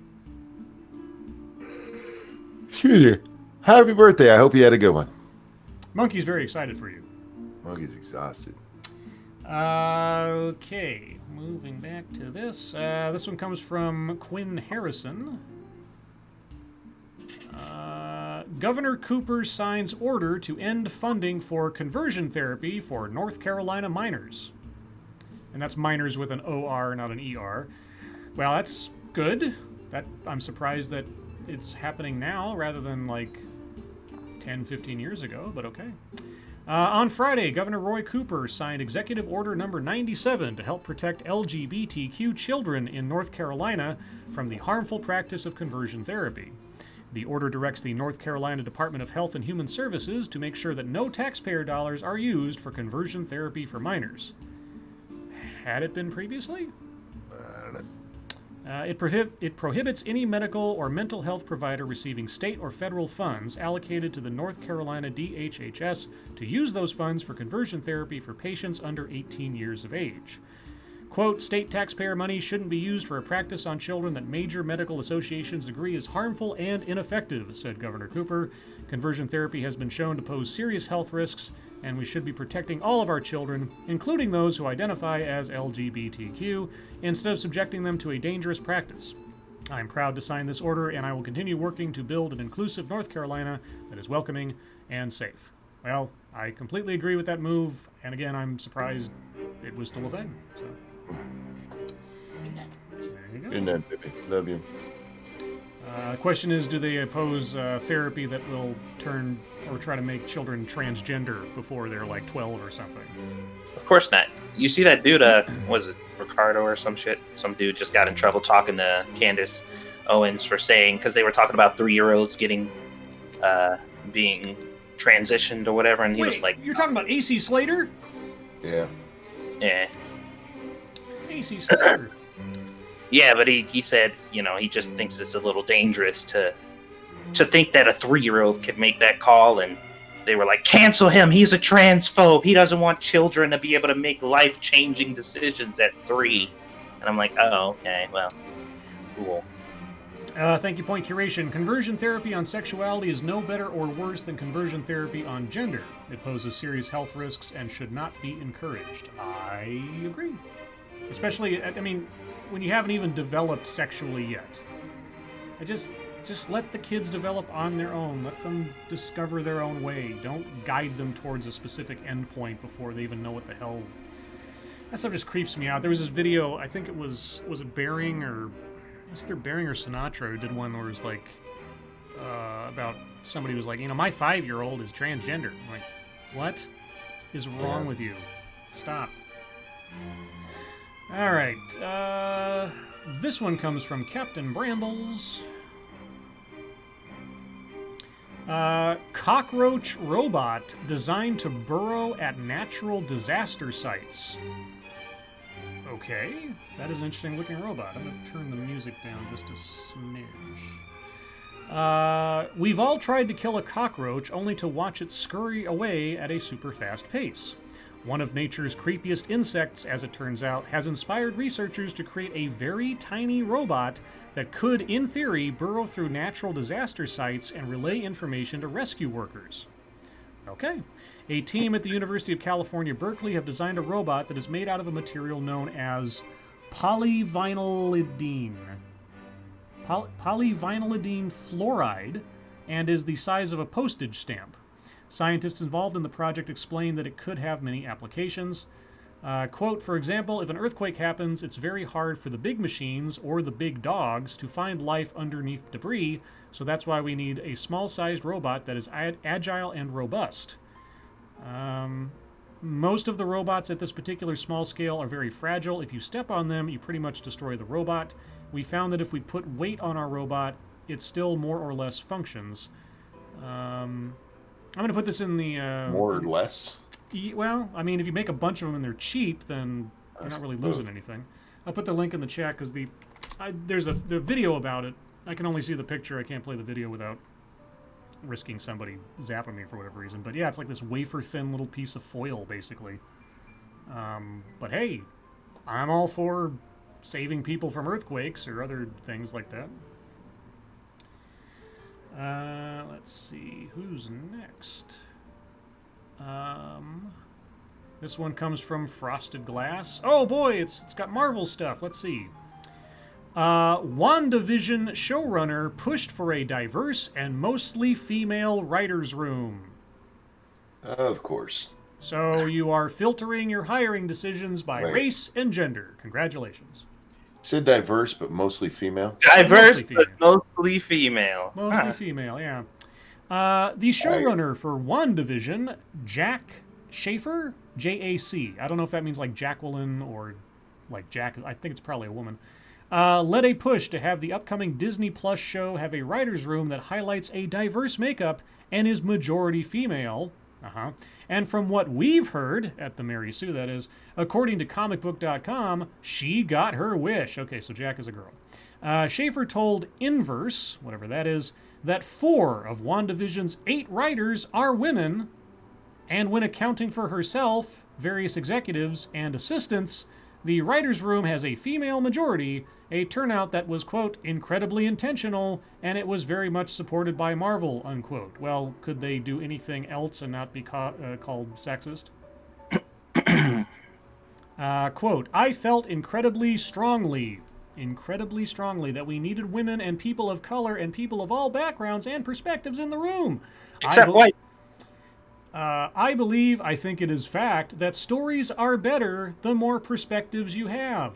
Excuse me. Happy birthday. I hope you had a good one. Monkey's very excited for you. Monkey's exhausted. Okay, moving back to this. This one comes from Quinn Harrison. Governor Cooper signs order to end funding for conversion therapy for North Carolina minors. And that's minors with an OR, not an ER. Well, that's good. I'm surprised that it's happening now rather than like 10, 15 years ago, but okay. On Friday, Governor Roy Cooper signed Executive Order Number 97 to help protect LGBTQ children in North Carolina from the harmful practice of conversion therapy. The order directs the North Carolina Department of Health and Human Services to make sure that no taxpayer dollars are used for conversion therapy for minors. Had it been previously? I don't know. It prohibits any medical or mental health provider receiving state or federal funds allocated to the North Carolina DHHS to use those funds for conversion therapy for patients under 18 years of age. Quote, state taxpayer money shouldn't be used for a practice on children that major medical associations agree is harmful and ineffective, said Governor Cooper. Conversion therapy has been shown to pose serious health risks, and we should be protecting all of our children, including those who identify as LGBTQ, instead of subjecting them to a dangerous practice. I'm proud to sign this order, and I will continue working to build an inclusive North Carolina that is welcoming and safe. Well, I completely agree with that move, and again, I'm surprised it was still a thing. So. There you go. Good night, baby. Love you. The question is, do they oppose therapy that will turn or try to make children transgender before they're like 12 or something? Of course not. You see that dude, was it Ricardo or some shit? Some dude just got in trouble talking to Candace Owens for saying, because they were talking about 3-year-olds getting, being transitioned or whatever, and he was like... You're talking about AC Slater? Yeah. Yeah. AC Slater. Yeah, but he said, you know, he just thinks it's a little dangerous to think that a 3-year-old could make that call, and they were like, cancel him, he's a transphobe, he doesn't want children to be able to make life-changing decisions at 3. And I'm like, oh, okay, well, cool. Thank you, Point Curation. Conversion therapy on sexuality is no better or worse than conversion therapy on gender. It poses serious health risks and should not be encouraged. I agree. Especially, I mean, when you haven't even developed sexually yet. Just let the kids develop on their own. Let them discover their own way. Don't guide them towards a specific endpoint before they even know what the hell. That stuff just creeps me out. There was this video, I think it was it Bering or... It was either Bering or Sinatra who did one where it was like, about somebody was like, you know, my 5-year-old is transgender. I'm like, what is wrong with you? Stop. All right. This one comes from Captain Brambles. Cockroach robot designed to burrow at natural disaster sites. Okay, that is an interesting looking robot. I'm going to turn the music down just a smidge. We've all tried to kill a cockroach only to watch it scurry away at a super fast pace. One of nature's creepiest insects, as it turns out, has inspired researchers to create a very tiny robot that could, in theory, burrow through natural disaster sites and relay information to rescue workers. Okay. A team at the University of California, Berkeley have designed a robot that is made out of a material known as polyvinylidene. Polyvinylidene fluoride, and is the size of a postage stamp. Scientists involved in the project explained that it could have many applications. Quote, for example, if an earthquake happens, it's very hard for the big machines or the big dogs to find life underneath debris, so that's why we need a small-sized robot that is agile and robust. Most of the robots at this particular small scale are very fragile. If you step on them, you pretty much destroy the robot. We found that if we put weight on our robot, it still more or less functions. I'm going to put this in the... More or less? Well, I mean, if you make a bunch of them and they're cheap, then you're not really losing anything. I'll put the link in the chat because there's the video about it. I can only see the picture. I can't play the video without risking somebody zapping me for whatever reason. But yeah, it's like this wafer-thin little piece of foil, basically. But hey, I'm all for saving people from earthquakes or other things like that. Let's see, who's next? This one comes from Frosted Glass. Oh boy, it's got Marvel stuff. Let's see. WandaVision showrunner pushed for a diverse and mostly female writers' room. Of course. So you are filtering your hiring decisions by Right. race and gender. Congratulations. Said diverse, but mostly female. Diverse, Mostly but female. mostly female. Mostly female, yeah. The showrunner for WandaVision, Jack Schaefer, J-A-C. I don't know if that means like Jacqueline or like Jack. I think it's probably a woman. Led a push to have the upcoming Disney Plus show have a writer's room that highlights a diverse makeup and is majority female. And from what we've heard, at the Mary Sue that is, according to comicbook.com, she got her wish. Okay, so Jack is a girl. Schaefer told Inverse, whatever that is, that 4 of WandaVision's 8 writers are women, and when accounting for herself, various executives, and assistants, the writer's room has a female majority, a turnout that was, quote, incredibly intentional, and it was very much supported by Marvel, unquote. Well, could they do anything else and not be called sexist? Quote, I felt incredibly strongly that we needed women and people of color and people of all backgrounds and perspectives in the room. Except white. I think it is fact that stories are better the more perspectives you have.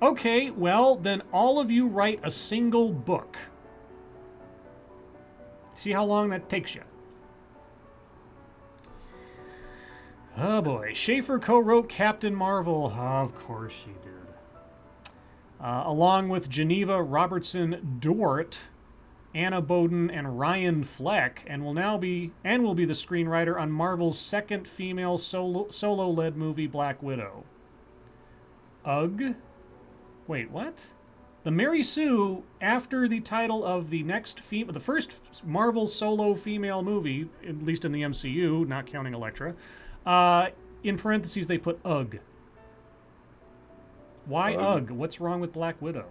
Okay, well, then all of you write a single book. See how long that takes you. Oh boy. Schaefer co-wrote Captain Marvel. Of course she did. Along with Geneva Robertson Dort, Anna Boden, and Ryan Fleck, and will be the screenwriter on Marvel's second female solo-led movie, Black Widow. Ugh. Wait, what? The Mary Sue, after the title of the the first Marvel solo female movie, at least in the MCU, not counting Elektra, in parentheses they put Ugh. Why Ugh? What's wrong with Black Widow?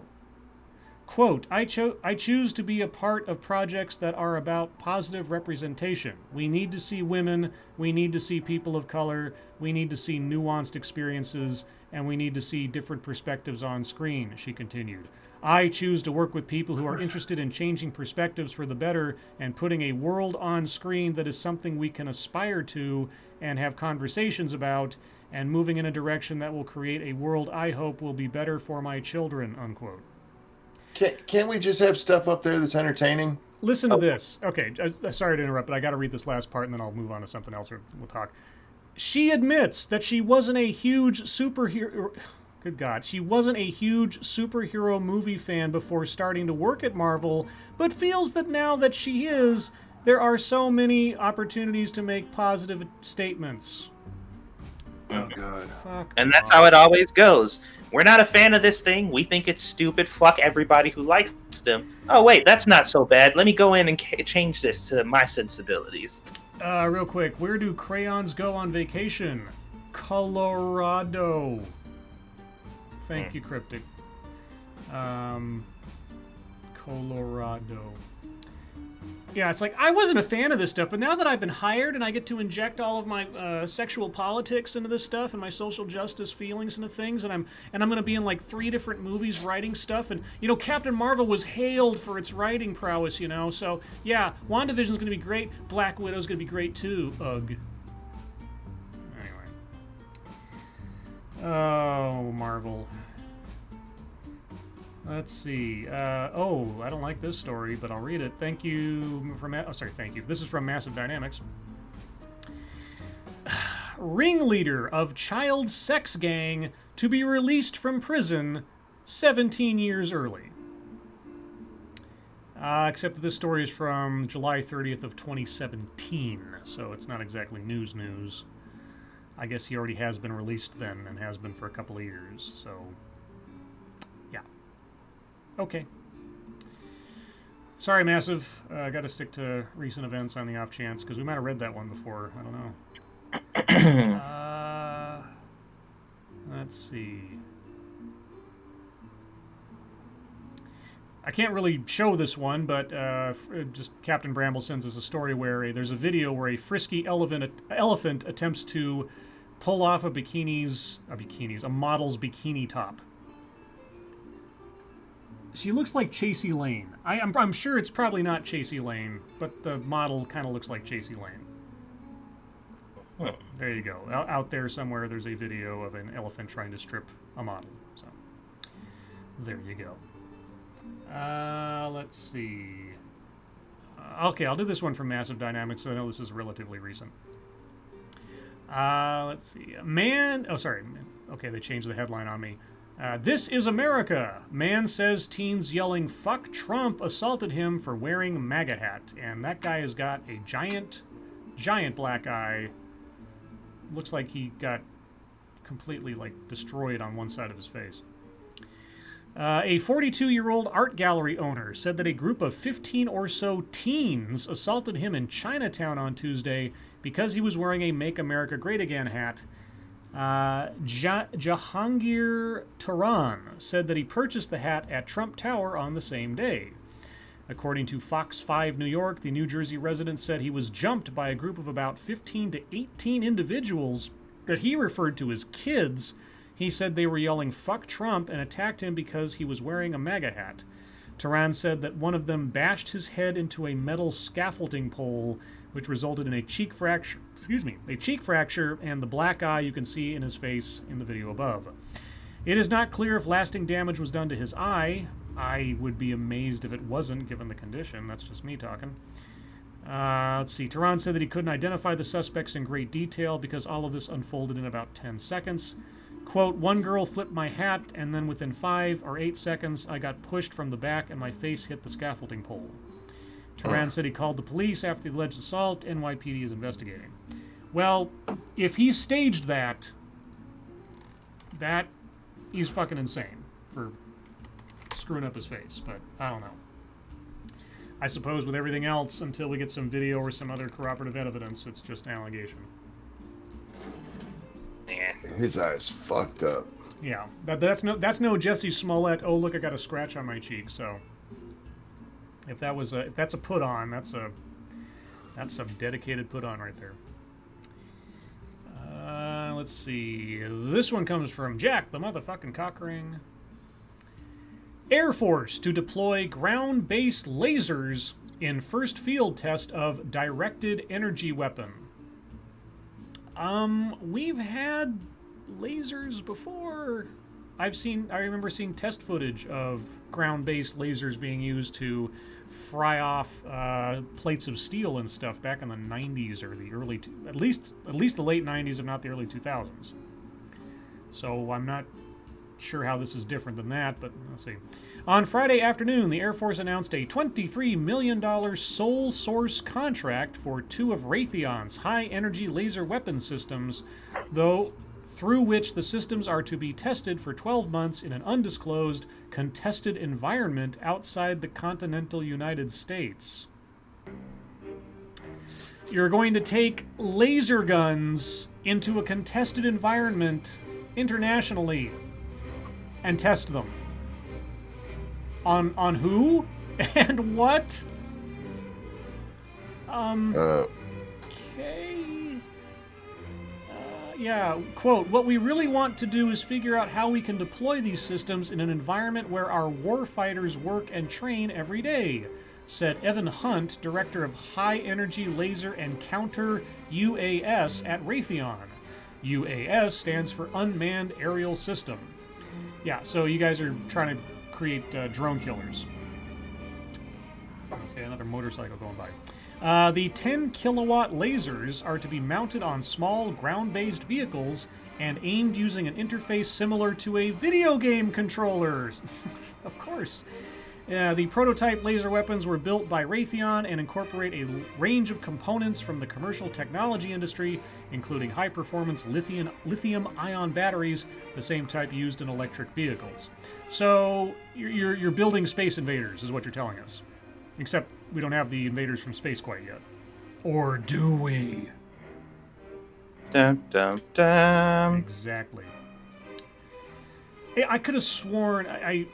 Quote, I choose to be a part of projects that are about positive representation. We need to see women, we need to see people of color, we need to see nuanced experiences, and we need to see different perspectives on screen, she continued. I choose to work with people who are interested in changing perspectives for the better and putting a world on screen that is something we can aspire to and have conversations about, and moving in a direction that will create a world I hope will be better for my children, unquote. Can't we just have stuff up there that's entertaining? Listen to this. Okay, sorry to interrupt, but I got to read this last part and then I'll move on to something else or we'll talk. She admits that she wasn't a huge superhero... Good God. She wasn't a huge superhero movie fan before starting to work at Marvel, but feels that now that she is, there are so many opportunities to make positive statements. Oh, God. Fuck And that's off. how it always goes. We're not a fan of this thing. We think it's stupid. Fuck everybody who likes them. Oh, wait, that's not so bad. Let me go in and change this to my sensibilities. Real quick, where do crayons go on vacation? Colorado. Thank you, Cryptic. Colorado. Yeah, it's like, I wasn't a fan of this stuff, but now that I've been hired and I get to inject all of my sexual politics into this stuff and my social justice feelings into things, and I'm going to be in like 3 different movies writing stuff, and, you know, Captain Marvel was hailed for its writing prowess, you know, so, yeah, WandaVision's going to be great, Black Widow's going to be great too, ugh. Anyway. Oh, Marvel. Let's see. I don't like this story, but I'll read it. Thank you from... thank you. This is from Massive Dynamics. Ringleader of child sex gang to be released from prison 17 years early. Except that this story is from July 30th of 2017, so it's not exactly news. I guess he already has been released then and has been for a couple of years. So, yeah. Okay. Sorry, Massive. I got to stick to recent events on the off chance because we might have read that one before. I don't know. Let's see. I can't really show this one, but just Captain Bramble sends us a story where there's a video where a frisky elephant attempts to pull off a model's bikini top. She looks like Chasey Lane. I'm sure it's probably not Chasey Lane, but the model kind of looks like Chasey Lane. Huh. There you go. Out there somewhere, there's a video of an elephant trying to strip a model. So there you go. Let's see. Okay, I'll do this one from Massive Dynamics. I know this is relatively recent. Let's see. Okay, they changed the headline on me. This is America. Man says teens yelling "fuck Trump" assaulted him for wearing MAGA hat. And that guy has got a giant black eye. Looks like he got completely, destroyed on one side of his face. A 42-year-old art gallery owner said that a group of 15 or so teens assaulted him in Chinatown on Tuesday because he was wearing a Make America Great Again hat. Jahangir Turan said that he purchased the hat at Trump Tower on the same day. According to Fox 5 New York, the New Jersey resident said he was jumped by a group of about 15 to 18 individuals that he referred to as kids. He said they were yelling "fuck Trump" and attacked him because he was wearing a MAGA hat. Turan said that one of them bashed his head into a metal scaffolding pole, which resulted in a cheek fracture, and the black eye you can see in his face in the video above. It is not clear if lasting damage was done to his eye. I would be amazed if it wasn't, given the condition. That's just me talking. Let's see. Turan said that he couldn't identify the suspects in great detail because all of this unfolded in about 10 seconds. Quote, "One girl flipped my hat, and then within 5 or 8 seconds, I got pushed from the back and my face hit the scaffolding pole." Turan said he called the police after the alleged assault. NYPD is investigating. Well, if he staged that he's fucking insane for screwing up his face, but I don't know. I suppose with everything else, until we get some video or some other corroborative evidence, it's just an allegation. Yeah. His eye's fucked up. Yeah, that's no Jesse Smollett. Oh, look, I got a scratch on my cheek. So if that's a put on, that's some dedicated put on right there. Let's see. This one comes from Jack, the motherfucking cockring. Air Force to deploy ground-based lasers in first field test of directed energy weapon. We've had lasers before. I remember seeing test footage of ground-based lasers being used to fry off plates of steel and stuff back in the 90s or the early, at least the late 90s, if not the early 2000s. So I'm not sure how this is different than that, but let's see. On Friday afternoon, the Air Force announced a $23 million sole source contract for 2 of Raytheon's high-energy laser weapon systems, through which the systems are to be tested for 12 months in an undisclosed, contested environment outside the continental United States. You're going to take laser guns into a contested environment internationally and test them. On who? And what? Okay. Yeah, quote, "What we really want to do is figure out how we can deploy these systems in an environment where our warfighters work and train every day," said Evan Hunt, director of High Energy Laser and Counter UAS at Raytheon. UAS stands for Unmanned Aerial System. Yeah, so you guys are trying to create drone killers. Okay, another motorcycle going by. The 10-kilowatt lasers are to be mounted on small ground-based vehicles and aimed using an interface similar to a video game controller. Of course. The prototype laser weapons were built by Raytheon and incorporate a range of components from the commercial technology industry, including high-performance lithium-ion batteries, the same type used in electric vehicles. So you're building Space Invaders, is what you're telling us. Except we don't have the invaders from space quite yet. Or do we? Dum, dum, dum. Exactly. I could have sworn,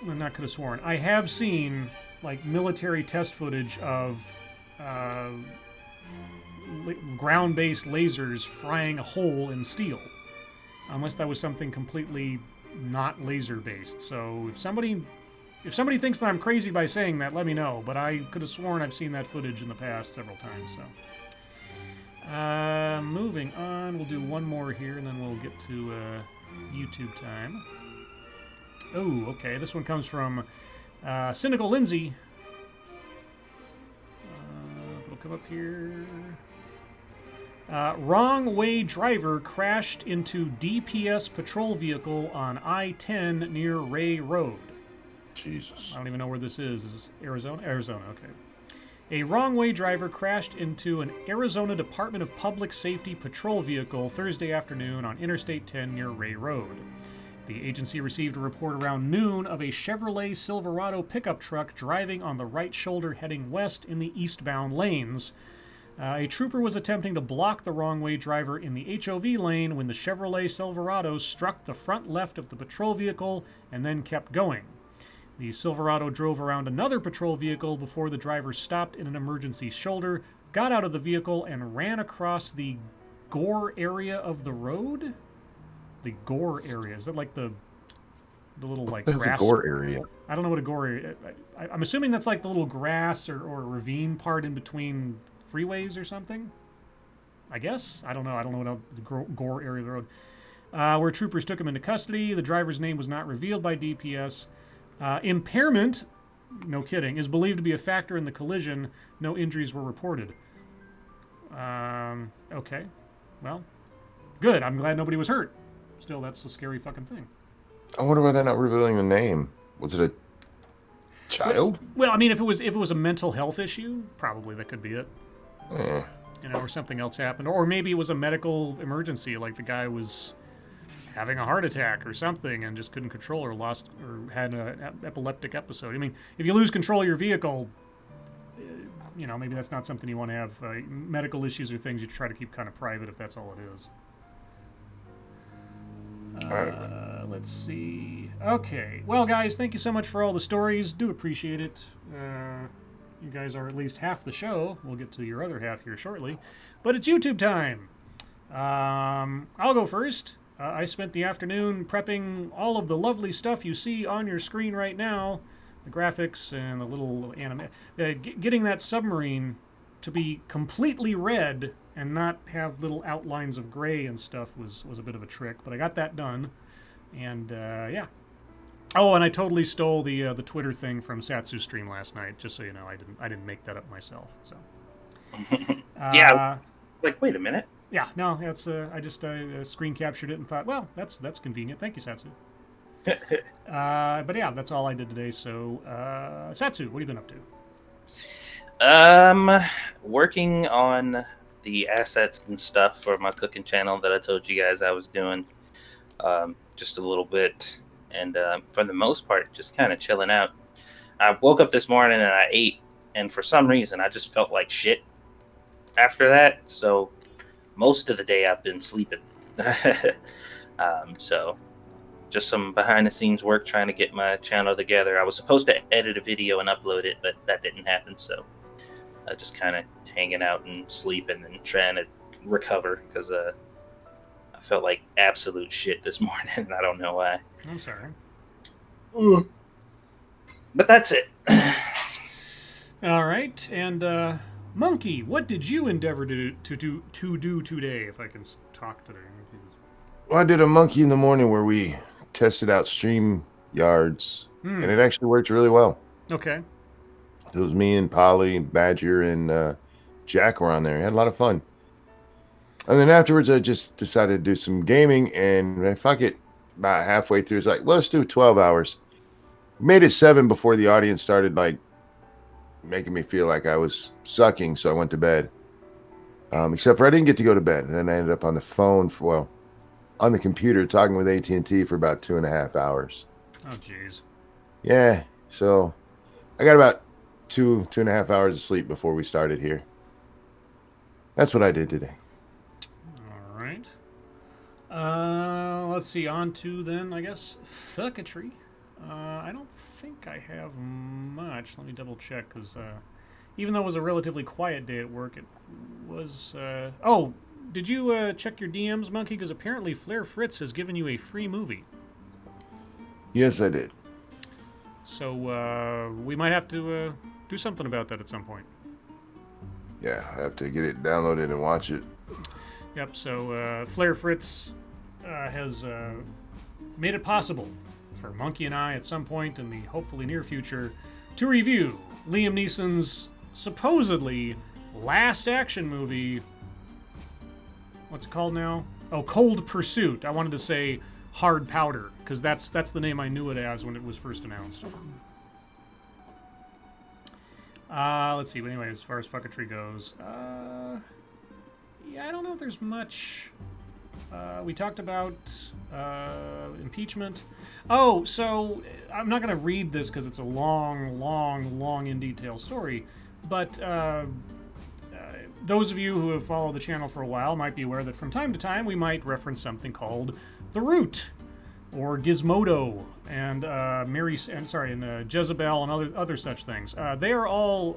well, not could have sworn, I have seen, like, military test footage of ground-based lasers frying a hole in steel. Unless that was something completely not laser-based. So if somebody thinks that I'm crazy by saying that, let me know. But I could have sworn I've seen that footage in the past several times, so... moving on, we'll do one more here, and then we'll get to YouTube time. Oh, okay. This one comes from Cynical Lindsay. It'll come up here. Wrong way driver crashed into DPS patrol vehicle on I-10 near Ray Road. Jesus. I don't even know where this is. Is this Arizona? Arizona, okay. A wrong-way driver crashed into an Arizona Department of Public Safety patrol vehicle Thursday afternoon on Interstate 10 near Ray Road. The agency received a report around noon of a Chevrolet Silverado pickup truck driving on the right shoulder heading west in the eastbound lanes. A trooper was attempting to block the wrong-way driver in the HOV lane when the Chevrolet Silverado struck the front left of the patrol vehicle and then kept going. The Silverado drove around another patrol vehicle before the driver stopped in an emergency shoulder, got out of the vehicle, and ran across the gore area of the road? The gore area. Is that like the little, like, That's grass? a gore area. I don't know what a gore area... I'm assuming that's like the little grass or ravine part in between freeways or something? I guess? I don't know. I don't know what the gore area of the road. Where troopers took him into custody. The driver's name was not revealed by DPS. Impairment, no kidding, is believed to be a factor in the collision. No injuries were reported. Okay. Well, good. I'm glad nobody was hurt. Still, that's a scary fucking thing. I wonder why they're not revealing the name. Was it a child? Well, I mean, if it was a mental health issue, probably that could be it. You know, or something else happened. Or maybe it was a medical emergency, like the guy was having a heart attack or something and just couldn't control or lost or had an epileptic episode. I mean, if you lose control of your vehicle, you know, maybe that's not something you want to have. Medical issues or things you try to keep kind of private if that's all it is. Let's see. Okay. Well, guys, thank you so much for all the stories. Do appreciate it. You guys are at least half the show. We'll get to your other half here shortly. But it's YouTube time. I'll go first. I spent the afternoon prepping all of the lovely stuff you see on your screen right now. The graphics and the little anime. Getting that submarine to be completely red and not have little outlines of gray and stuff was a bit of a trick. But I got that done. And, yeah. Oh, and I totally stole the Twitter thing from Satsu stream last night. Just so you know, I didn't make that up myself. So. Yeah. Like, wait a minute. Yeah, no, that's I just screen captured it and thought, well, that's convenient. Thank you, Satsu. But yeah, that's all I did today. So, Satsu, what have you been up to? Working on the assets and stuff for my cooking channel that I told you guys I was doing, just a little bit, and for the most part, just kind of chilling out. I woke up this morning and I ate, and for some reason, I just felt like shit after that. So most of the day I've been sleeping. So just some behind the scenes work trying to get my channel together. I was supposed to edit a video and upload it, but that didn't happen. So just kind of hanging out and sleeping and trying to recover because I felt like absolute shit this morning. And I don't know why. I'm sorry. But that's it. All right. And Monkey, what did you endeavor to do today, if I can talk today? Well, I did a monkey in the morning where we tested out stream yards, and it actually worked really well. Okay. It was me and Polly, Badger, and Jack were on there. I had a lot of fun. And then afterwards, I just decided to do some gaming, and fuck it. About halfway through, it's like, let's do 12 hours. Made it 7 before the audience started like making me feel like I was sucking, so I went to bed. Except for I didn't get to go to bed, and then I ended up on the phone on the computer talking with AT&T for about 2.5 hours. Oh, jeez. Yeah, so I got about 2.5 hours of sleep before we started here. That's what I did today. All right. Let's see. On to then, I guess, circuitry. I don't think I have much. Let me double check, because even though it was a relatively quiet day at work, it was... Oh, did you check your DMs, Monkey? Because apparently Flair Fritz has given you a free movie. Yes, I did. So we might have to do something about that at some point. Yeah, I have to get it downloaded and watch it. Yep, so Flair Fritz has made it possible for Monkey and I at some point in the hopefully near future to review Liam Neeson's supposedly last action movie. What's it called now? Oh, Cold Pursuit. I wanted to say Hard Powder, because that's the name I knew it as when it was first announced. Let's see. But anyway, as far as fucketry goes, yeah, I don't know if there's much. We talked about impeachment. Oh, so I'm not going to read this because it's a long in detail story. But those of you who have followed the channel for a while might be aware that from time to time we might reference something called The Root, or Gizmodo, and Jezebel and other such things. They are all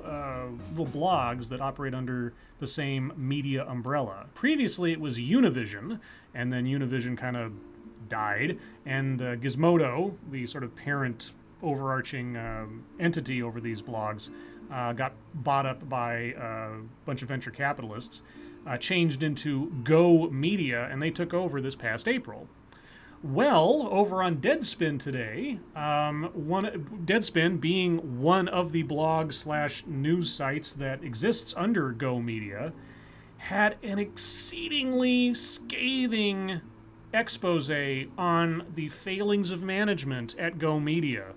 little blogs that operate under the same media umbrella. Previously, it was Univision, and then Univision kind of died, and Gizmodo, the sort of parent overarching entity over these blogs, got bought up by a bunch of venture capitalists, changed into Go Media, and they took over this past April. Well, over on Deadspin today, Deadspin being one of the blog/news sites that exists under Go Media, had an exceedingly scathing expose on the failings of management at Go Media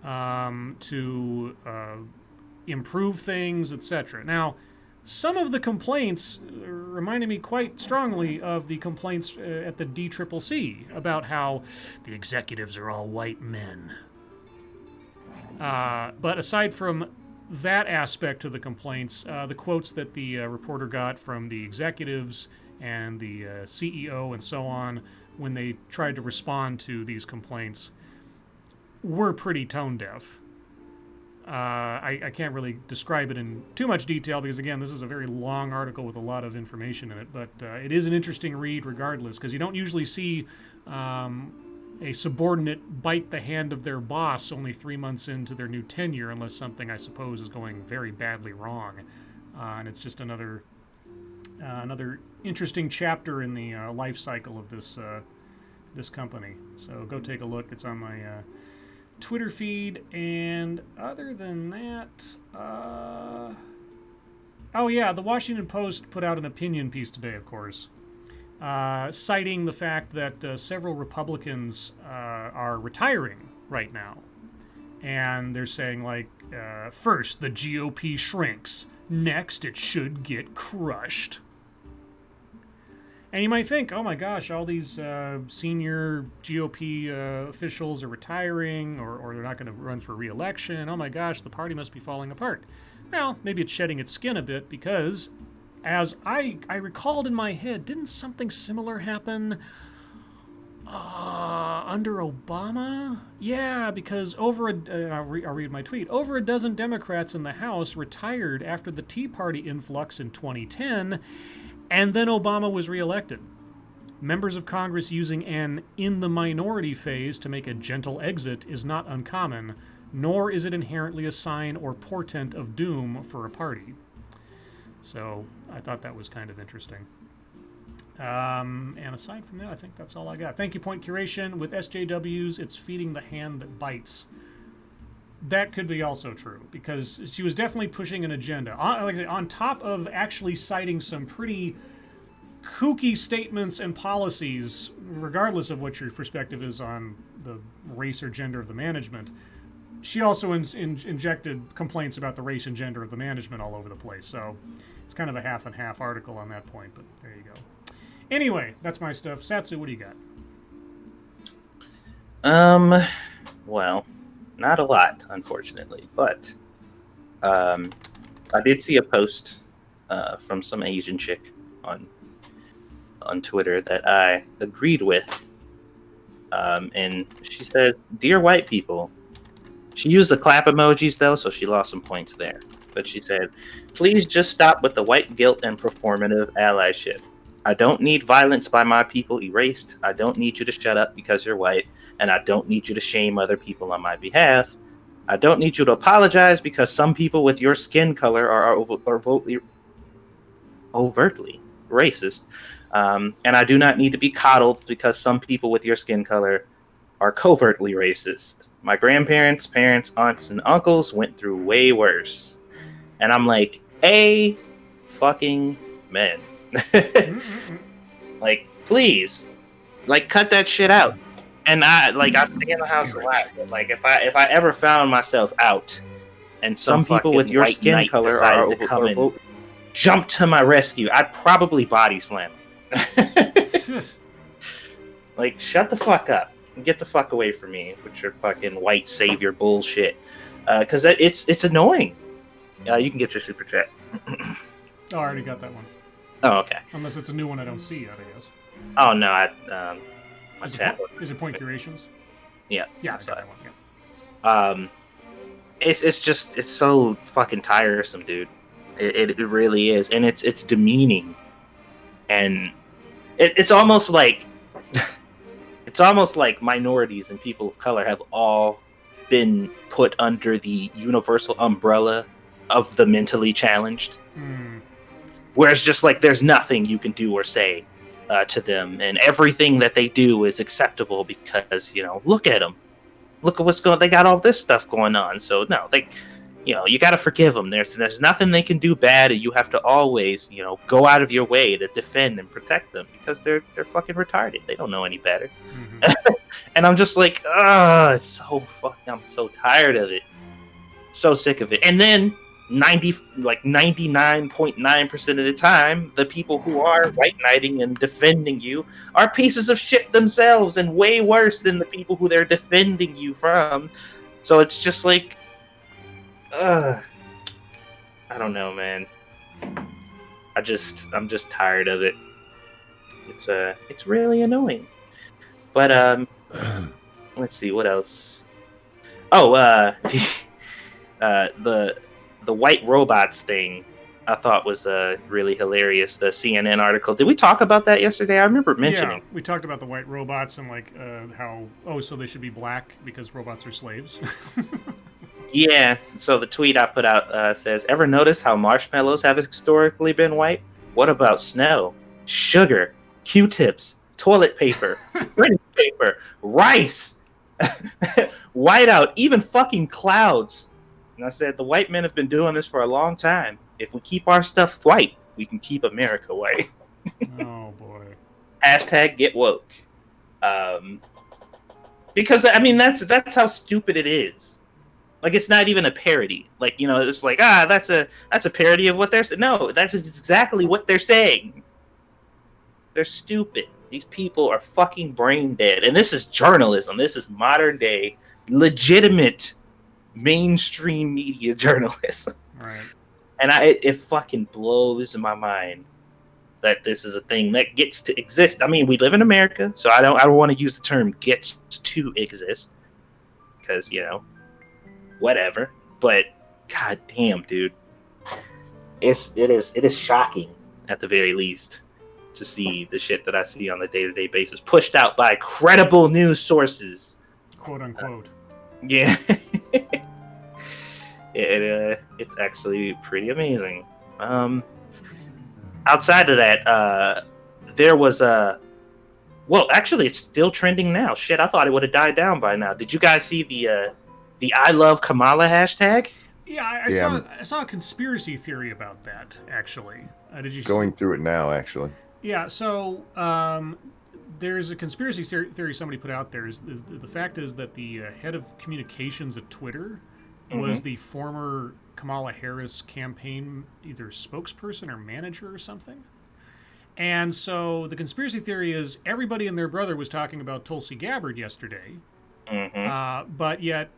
to improve things, etc. Now, some of the complaints reminded me quite strongly of the complaints at the DCCC about how the executives are all white men. But aside from that aspect of the complaints, the quotes that the reporter got from the executives and the CEO and so on when they tried to respond to these complaints were pretty tone deaf. I can't really describe it in too much detail because, again, this is a very long article with a lot of information in it, but it is an interesting read regardless, because you don't usually see a subordinate bite the hand of their boss only 3 months into their new tenure unless something, I suppose, is going very badly wrong. And it's just another interesting chapter in the life cycle of this company. So go take a look. It's on my Twitter feed, and other than that, oh yeah, the Washington Post put out an opinion piece today, of course, citing the fact that several Republicans are retiring right now, and they're saying, like, first the GOP shrinks, next it should get crushed. And you might think, oh my gosh, all these senior GOP officials are retiring, or they're not going to run for re-election. Oh my gosh, the party must be falling apart. Well, maybe it's shedding its skin a bit, because as I recalled in my head, didn't something similar happen under Obama? Yeah, because I'll read my tweet. Over a dozen Democrats in the House retired after the Tea Party influx in 2010, and then Obama was reelected. Members of Congress using an in-the-minority phase to make a gentle exit is not uncommon, nor is it inherently a sign or portent of doom for a party. So I thought that was kind of interesting. And aside from that, I think that's all I got. Thank you, Point Curation. With SJWs, it's feeding the hand that bites. That could be also true, because she was definitely pushing an agenda. On top of actually citing some pretty kooky statements and policies, regardless of what your perspective is on the race or gender of the management. She also injected complaints about the race and gender of the management all over the place. So it's kind of a half and half article on that point, but there you go. Anyway, that's my stuff. Satsu, what do you got? Well, not a lot, unfortunately, but I did see a post from some Asian chick on Twitter that I agreed with, and she said, "Dear white people," she used the clap emojis though, so she lost some points there. But she said, "Please just stop with the white guilt and performative allyship. I don't need violence by my people erased. I don't need you to shut up because you're white, and I don't need you to shame other people on my behalf. I don't need you to apologize because some people with your skin color are overtly racist. And I do not need to be coddled because some people with your skin color are covertly racist. My grandparents, parents, aunts, and uncles went through way worse." And I'm like, fucking men. Like, please, like, cut that shit out. And I stay in the house a lot, but like, if I ever found myself out, and some people with your skin color are to come and jump to my rescue, I'd probably body slam them. Like, shut the fuck up and get the fuck away from me with your fucking white savior bullshit. Because it's annoying. You can get your super chat. Oh, I already got that one. Oh, okay. Unless it's a new one I don't see yet, I guess. Oh no, my chat. Is it point curations? Yeah, yeah, I got that one. Yeah. It's so fucking tiresome, dude. It really is, and it's demeaning, and it's almost like minorities and people of color have all been put under the universal umbrella of the mentally challenged. Where it's just like there's nothing you can do or say to them, and everything that they do is acceptable because, look at them. Look at what's going on. They got all this stuff going on. So, no, you got to forgive them. There's nothing they can do bad, and you have to always, go out of your way to defend and protect them because they're fucking retarded. They don't know any better. Mm-hmm. And I'm just like, it's so fucking, I'm so tired of it. So sick of it. And then 99.9% of the time, the people who are white knighting and defending you are pieces of shit themselves and way worse than the people who they're defending you from. So it's just like, I don't know, man. I'm just tired of it. It's really annoying. But let's see what else. Oh, the white robots thing I thought was really hilarious. The CNN article. Did we talk about that yesterday? I remember mentioning. Yeah, we talked about the white robots and like how so they should be black because robots are slaves. Yeah. So the tweet I put out says, "Ever notice how marshmallows have historically been white? What about snow, sugar, Q-tips, toilet paper, printing paper, rice, whiteout, even fucking clouds?" And I said, the white men have been doing this for a long time. If we keep our stuff white, we can keep America white. Oh, boy. Hashtag get woke. Because, I mean, that's how stupid it is. Like, it's not even a parody. Like, it's like, that's a parody of what they're saying. No, that's exactly what they're saying. They're stupid. These people are fucking brain dead. And this is journalism. This is modern day, legitimate mainstream media journalism. Right. And it fucking blows my mind that this is a thing that gets to exist. I mean, we live in America, so I don't want to use the term "gets to exist" because whatever. But god damn, dude, it is shocking at the very least to see the shit that I see on a day-to-day basis pushed out by credible news sources, quote unquote. Yeah. It's actually pretty amazing. Outside of that, there was actually it's still trending now. Shit, I thought it would have died down by now. Did you guys see the I love Kamala hashtag? Yeah, I saw a conspiracy theory about that, actually. Did you going through it now, actually? Yeah, so there's a conspiracy theory somebody put out there. Is the fact is that the head of communications at Twitter was Mm-hmm. the former Kamala Harris campaign either spokesperson or manager or something. And so the conspiracy theory is everybody and their brother was talking about Tulsi Gabbard yesterday, Mm-hmm. but yet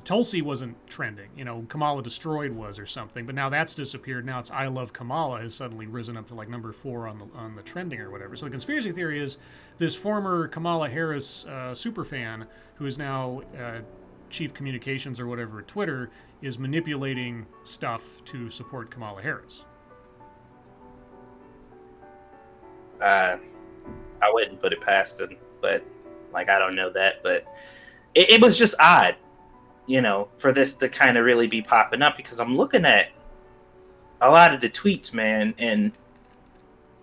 Tulsi wasn't trending. You know, Kamala Destroyed was or something, but now that's disappeared. Now it's I Love Kamala has suddenly risen up to like number 4 on the trending or whatever. So the conspiracy theory is this former Kamala Harris super fan who is now chief communications or whatever at Twitter is manipulating stuff to support Kamala Harris. I wouldn't put it past him, but like I don't know that, but it was just odd, you know, for this to kind of really be popping up because I'm looking at a lot of the tweets, man, and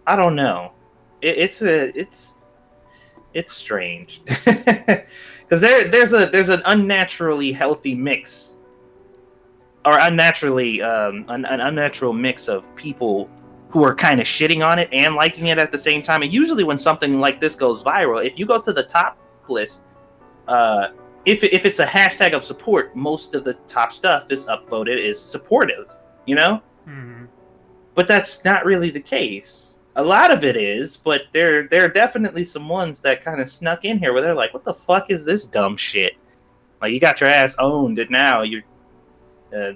I don't know. It's strange because there's an unnaturally healthy mix or unnaturally an unnatural mix of people who are kind of shitting on it and liking it at the same time. And usually when something like this goes viral, if you go to the top list, if it's a hashtag of support, most of the top stuff is upvoted is supportive, you know? Mm-hmm. But that's not really the case. A lot of it is, but there are definitely some ones that kind of snuck in here where they're like, what the fuck is this dumb shit? Like, you got your ass owned, and now you're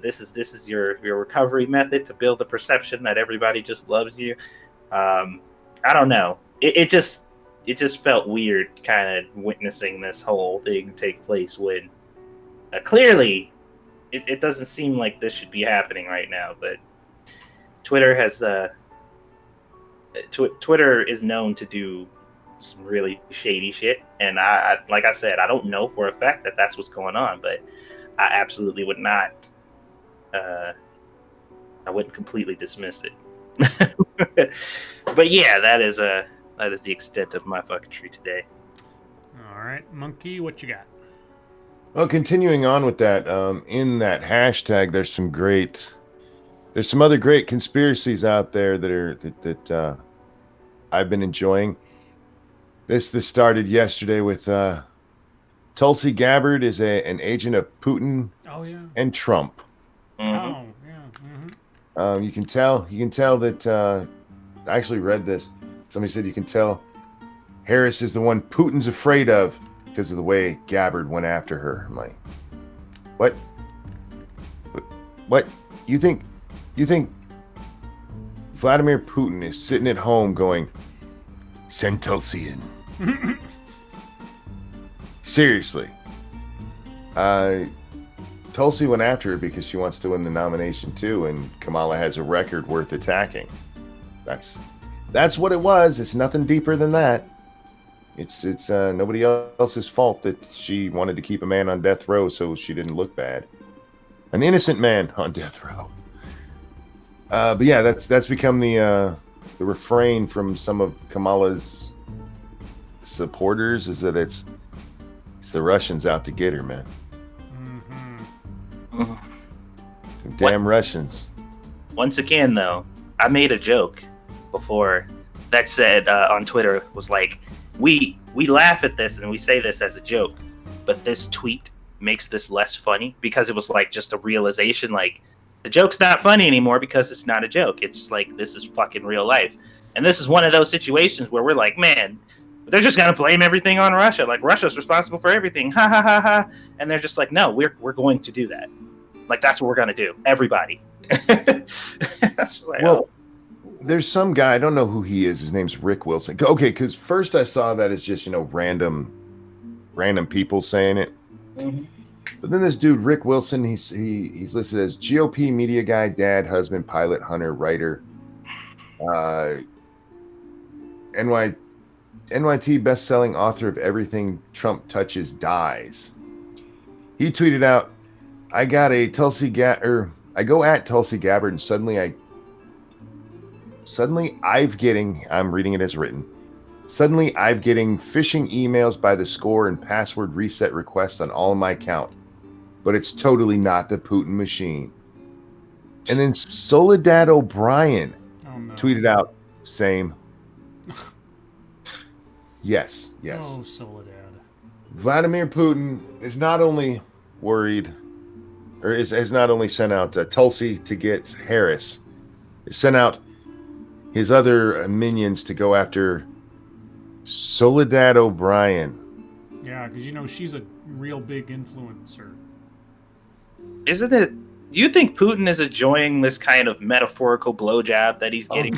this is your recovery method to build the perception that everybody just loves you. I don't know. It just felt weird, kind of witnessing this whole thing take place when clearly it doesn't seem like this should be happening right now. But Twitter has Twitter is known to do some really shady shit, and I like I said, I don't know for a fact that that's what's going on, but I absolutely would not. I wouldn't completely dismiss it. But yeah, that is the extent of my fucketry today. All right, Monkey, what you got? Well, continuing on with that, in that hashtag, there's some other great conspiracies out there that I've been enjoying. This started yesterday with Tulsi Gabbard is an agent of Putin Oh yeah. and Trump. Mm-hmm. Oh yeah. Mm-hmm. You can tell that I actually read this. Somebody said you can tell Harris is the one Putin's afraid of because of the way Gabbard went after her. I'm like, what? What? You think Vladimir Putin is sitting at home going, send Tulsi in? Seriously. Tulsi went after her because she wants to win the nomination too, and Kamala has a record worth attacking. That's what it was. It's nothing deeper than that. It's nobody else's fault that she wanted to keep a man on death row so she didn't look bad. An innocent man on death row. But yeah, that's become the refrain from some of Kamala's supporters is that it's the Russians out to get her, man. Mm-hmm. Damn Russians. Once again, though, I made a joke before that said on Twitter was like, we laugh at this and we say this as a joke, but this tweet makes this less funny because it was like just a realization, like the joke's not funny anymore because it's not a joke. It's like this is fucking real life, and this is one of those situations where we're like, man, they're just gonna blame everything on Russia, like Russia's responsible for everything, ha ha ha ha, and they're just like, no, we're going to do that. Like, that's what we're going to do. Everybody. Like, well, there's some guy, I don't know who he is. His name's Rick Wilson. Okay, because first I saw that as just, random people saying it. Mm-hmm. But then this dude, Rick Wilson, he's listed as GOP media guy, dad, husband, pilot, hunter, writer. NYT best-selling author of Everything Trump Touches Dies. He tweeted out, I go at Tulsi Gabbard and I'm reading it as written. Suddenly I'm getting phishing emails by the score and password reset requests on all my account. But it's totally not the Putin machine. And then Soledad O'Brien tweeted out, Same. Yes. Oh, Soledad. Vladimir Putin is not only worried, or has not only sent out Tulsi to get Harris, he sent out his other minions to go after Soledad O'Brien. Yeah, because she's a real big influencer. Isn't it? Do you think Putin is enjoying this kind of metaphorical blowjob that he's getting?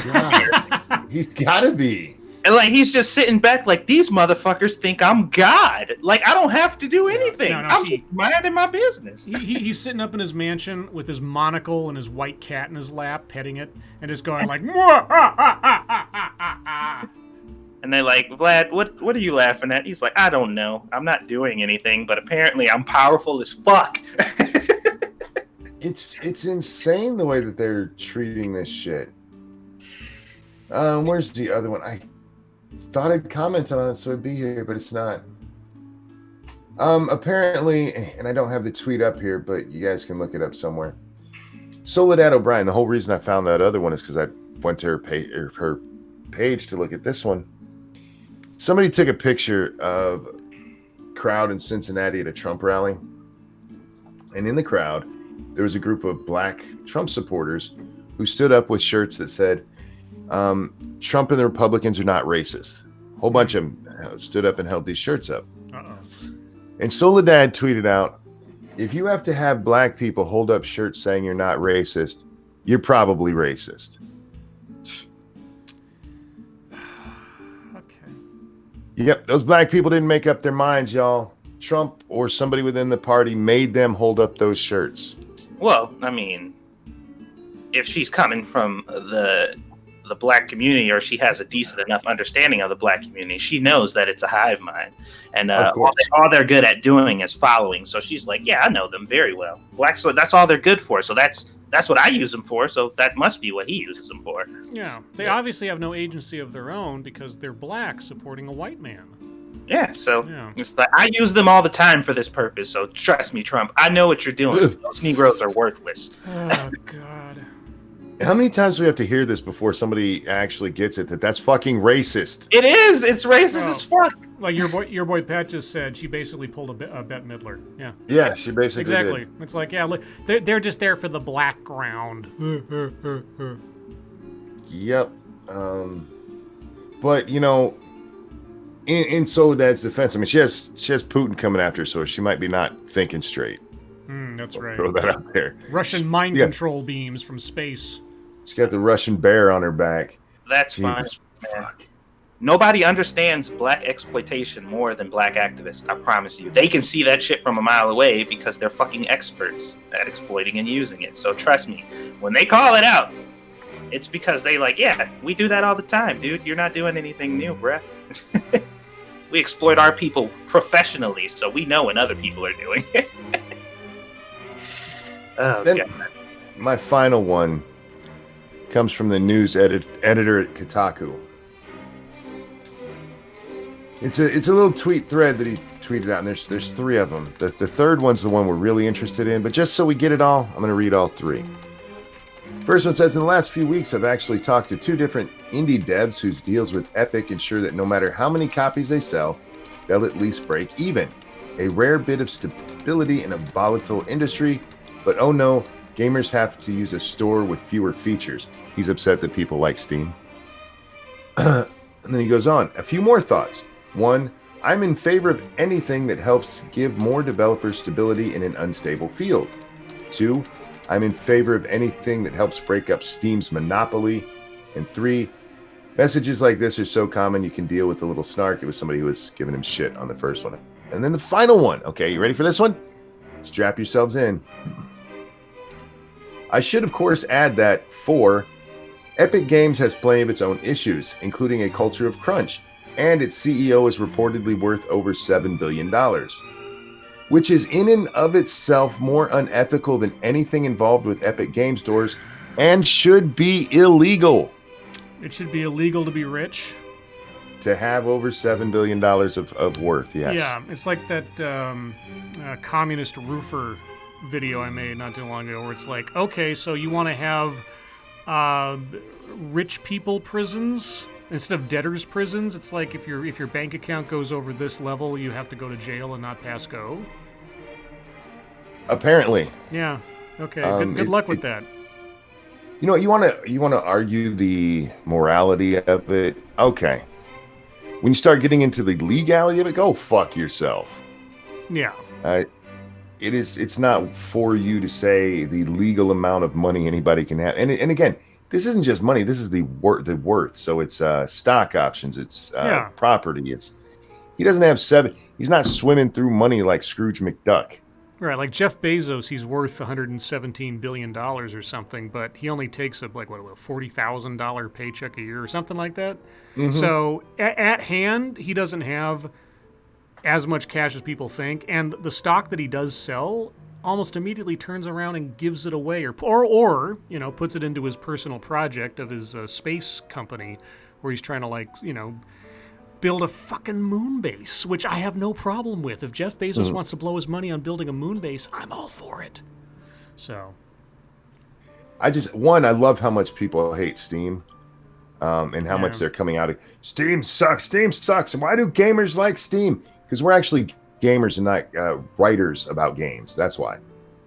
He's got to be. And like he's just sitting back, like these motherfuckers think I'm God. Like I don't have to do anything. I'm just minding my business. He's sitting up in his mansion with his monocle and his white cat in his lap, petting it, and just going like. And they're like, Vlad, what are you laughing at? He's like, I don't know. I'm not doing anything, but apparently I'm powerful as fuck. It's insane the way that they're treating this shit. Where's the other one? I thought I'd comment on it so it'd be here, but it's not. Apparently, and I don't have the tweet up here, but you guys can look it up somewhere. Soledad O'Brien. The whole reason I found that other one is because I went to her page to look at this one. Somebody took a picture of a crowd in Cincinnati at a Trump rally, and in the crowd there was a group of black Trump supporters who stood up with shirts that said, Trump and the Republicans are not racist. A whole bunch of them stood up and held these shirts up. Uh-oh. And Soledad tweeted out, if you have to have black people hold up shirts saying you're not racist, you're probably racist. Okay. Yep, those black people didn't make up their minds, y'all. Trump or somebody within the party made them hold up those shirts. Well, I mean, if she's coming from the black community, or she has a decent enough understanding of the black community, she knows that it's a hive mind, and all they're good at doing is following. So she's like, yeah, I know them very well. Blacks, so that's all they're good for. So that's what I use them for. So that must be what he uses them for. Yeah, they obviously have no agency of their own because they're black supporting a white man. Yeah, so it's like, I use them all the time for this purpose. So trust me, Trump, I know what you're doing. Those Negroes are worthless. Oh God. How many times do we have to hear this before somebody actually gets it that that's fucking racist? It is. It's racist as fuck. Like your boy Pat just said, she basically pulled a Bette Midler. Yeah. Yeah, she basically exactly. did. It's like, yeah, look, they're just there for the background. Yep. But in Soledad's defense, I mean, she has Putin coming after her, so she might be not thinking straight. That's right. Throw that out there. Russian mind control beams from space. She's got the Russian bear on her back. That's fine, man. Nobody understands black exploitation more than black activists. I promise you. They can see that shit from a mile away because they're fucking experts at exploiting and using it. So trust me, when they call it out, it's because they like, yeah, we do that all the time, dude. You're not doing anything new, bruh. We exploit our people professionally, so we know when other people are doing it. Oh, then, God. My final one comes from the news editor at Kotaku. It's a little tweet thread that he tweeted out, and there's three of them. The third one's the one we're really interested in, but just so we get it all, I'm going to read all three. First one says, in the last few weeks, I've actually talked to two different indie devs whose deals with Epic ensure that no matter how many copies they sell, they'll at least break even. A rare bit of stability in a volatile industry. But oh no, gamers have to use a store with fewer features. He's upset that people like Steam. And then he goes on. A few more thoughts. One, I'm in favor of anything that helps give more developers stability in an unstable field. Two, I'm in favor of anything that helps break up Steam's monopoly. And three, messages like this are so common you can deal with a little snark. It was somebody who was giving him shit on the first one. And then the final one. Okay, you ready for this one? Strap yourselves in. I should, of course, add that 4, Epic Games has plenty of its own issues, including a culture of crunch, and its CEO is reportedly worth over $7 billion, which is in and of itself more unethical than anything involved with Epic Game stores and should be illegal. It should be illegal to be rich. To have over $7 billion of worth, yes. Yeah, it's like that communist roofer video I made not too long ago where it's like, okay, so you want to have rich people prisons instead of debtors prisons. It's like if your bank account goes over this level, you have to go to jail and not pass go. Apparently. Yeah. Okay. Good luck with that. You know, you want to argue the morality of it. Okay. When you start getting into the legality of it, go fuck yourself. Yeah. It's not for you to say the legal amount of money anybody can have. And again, this isn't just money. This is the worth. So it's stock options. It's property. He doesn't have he's not swimming through money like Scrooge McDuck. Right, like Jeff Bezos, he's worth $117 billion or something, but he only takes a $40,000 paycheck a year or something like that. Mm-hmm. So at hand, he doesn't have as much cash as people think, and the stock that he does sell almost immediately turns around and gives it away, or puts it into his personal project of his space company, where he's trying to build a fucking moon base, which I have no problem with. If Jeff Bezos wants to blow his money on building a moon base, I'm all for it. So, I love how much people hate Steam, and how much they're coming out of Steam sucks. And why do gamers like Steam? Because we're actually gamers and not writers about games. That's why.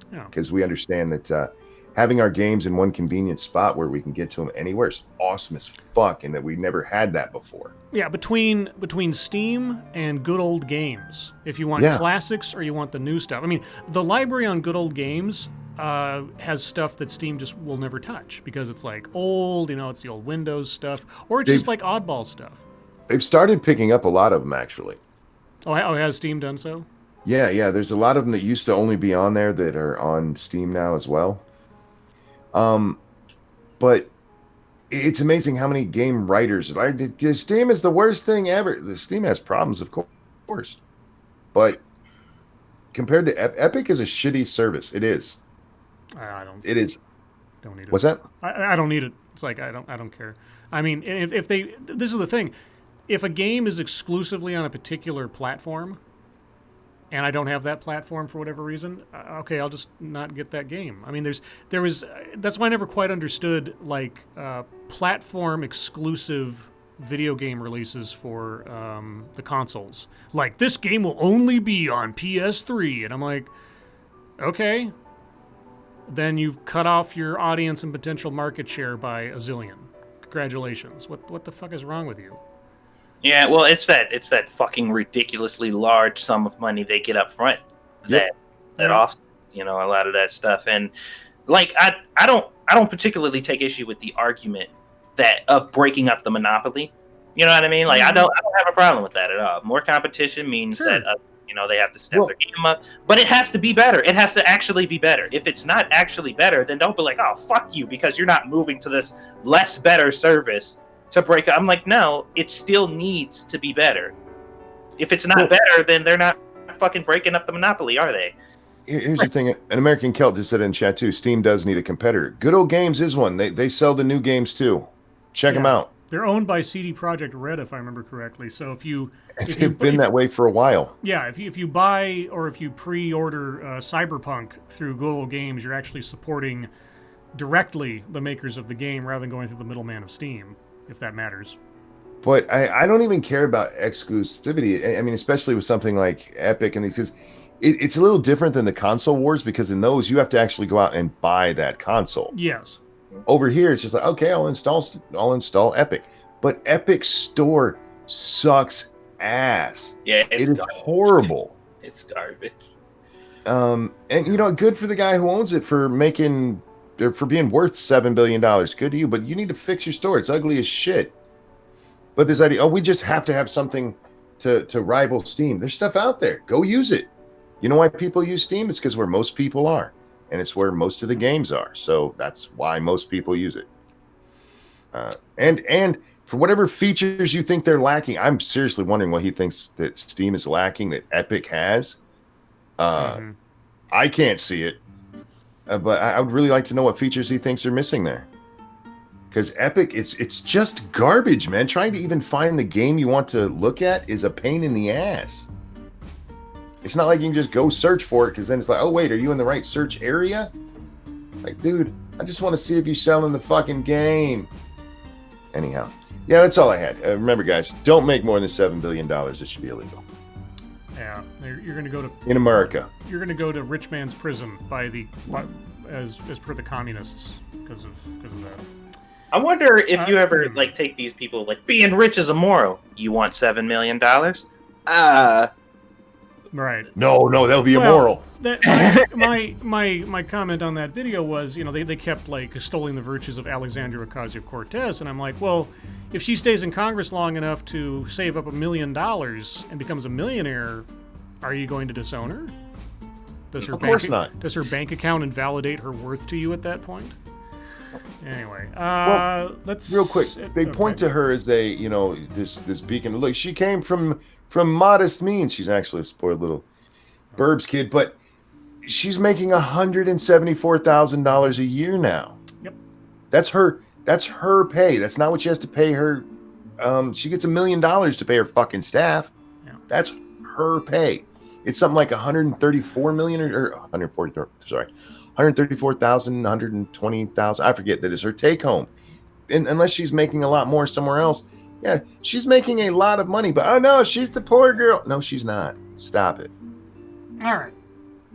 Because we understand that having our games in one convenient spot where we can get to them anywhere is awesome as fuck, and that we never had that before. Yeah, between Steam and Good Old Games, if you want classics or you want the new stuff. I mean, the library on Good Old Games has stuff that Steam just will never touch because it's like old, it's the old Windows stuff, or it's just like oddball stuff. They've started picking up a lot of them, actually. Oh, has Steam done so? Yeah. There's a lot of them that used to only be on there that are on Steam now as well. But it's amazing how many game writers Steam is the worst thing ever. The Steam has problems, of course, but compared to Epic is a shitty service. It is. I don't. It is. Don't need it. What's that? I don't need it. It's like I don't care. I mean, if this is the thing, if a game is exclusively on a particular platform, and I don't have that platform for whatever reason, okay, I'll just not get that game. I mean, that's why I never quite understood platform exclusive video game releases for the consoles. Like, this game will only be on PS3, and I'm like, okay, then you've cut off your audience and potential market share by a zillion. Congratulations. What the fuck is wrong with you? Yeah, well, it's that fucking ridiculously large sum of money they get up front that off, a lot of that stuff. And I don't particularly take issue with the argument of breaking up the monopoly. You know what I mean? Like, I don't have a problem with that at all. More competition means that they have to step their game up, but it has to be better. It has to actually be better. If it's not actually better, then don't be like, oh, fuck you, because you're not moving to this less better service to break up. I'm like, no, it still needs to be better. If it's not better, then they're not fucking breaking up the monopoly, are they? Here's the thing. An American Celt just said in chat too, Steam does need a competitor. Good Old Games is one. They sell the new games too. Check them out. They're owned by CD Projekt Red, if I remember correctly. So if they've been that way for a while. Yeah, if you buy or if you pre-order Cyberpunk through Good Old Games, you're actually supporting directly the makers of the game rather than going through the middleman of Steam, if that matters. But I don't even care about exclusivity. I mean, especially with something like Epic and these, because it's a little different than the console wars, because in those you have to actually go out and buy that console. Yes. Over here, it's just like, okay, I'll install Epic, but Epic Store sucks ass. Yeah, it is horrible. It's garbage. And good for the guy who owns it for being worth $7 billion. Good to you, but you need to fix your store. It's ugly as shit. But this idea, we just have to have something to rival Steam. There's stuff out there. Go use it. You know why people use Steam? It's because where most people are. And it's where most of the games are. So that's why most people use it. And for whatever features you think they're lacking, I'm seriously wondering what he thinks that Steam is lacking that Epic has. I can't see it. But I would really like to know what features he thinks are missing there. Because Epic, it's just garbage, man. Trying to even find the game you want to look at is a pain in the ass. It's not like you can just go search for it, because then it's like, oh, wait, are you in the right search area? Like, dude, I just want to see if you're selling the fucking game. Anyhow, yeah, that's all I had. Remember, guys, don't make more than $7 billion. It should be illegal. Yeah, you're going to go to in America. You're going to go to rich man's prison as per the communists because of that. I wonder if you ever like take these people like being rich is immoral. You want $7 million? Right. No, that would be immoral. My comment on that video was, they kept like extolling the virtues of Alexandria Ocasio-Cortez, and I'm like, well, if she stays in Congress long enough to save up $1 million and becomes a millionaire, are you going to disown her? Of course not. Does her bank account invalidate her worth to you at that point? Anyway, let's real quick. They point to her as this beacon. Look, she came from modest means. She's actually a spoiled little burbs kid, but she's making $174,000 a year now. Yep, that's her pay. That's not what she has to pay her. She gets $1 million to pay her fucking staff. Yeah. That's her pay. It's something like 134 million or 144. Sorry. 134,000, 120,000. I forget. That is her take home. And unless she's making a lot more somewhere else. Yeah, she's making a lot of money, but oh no, she's the poor girl. No, she's not. Stop it. All right.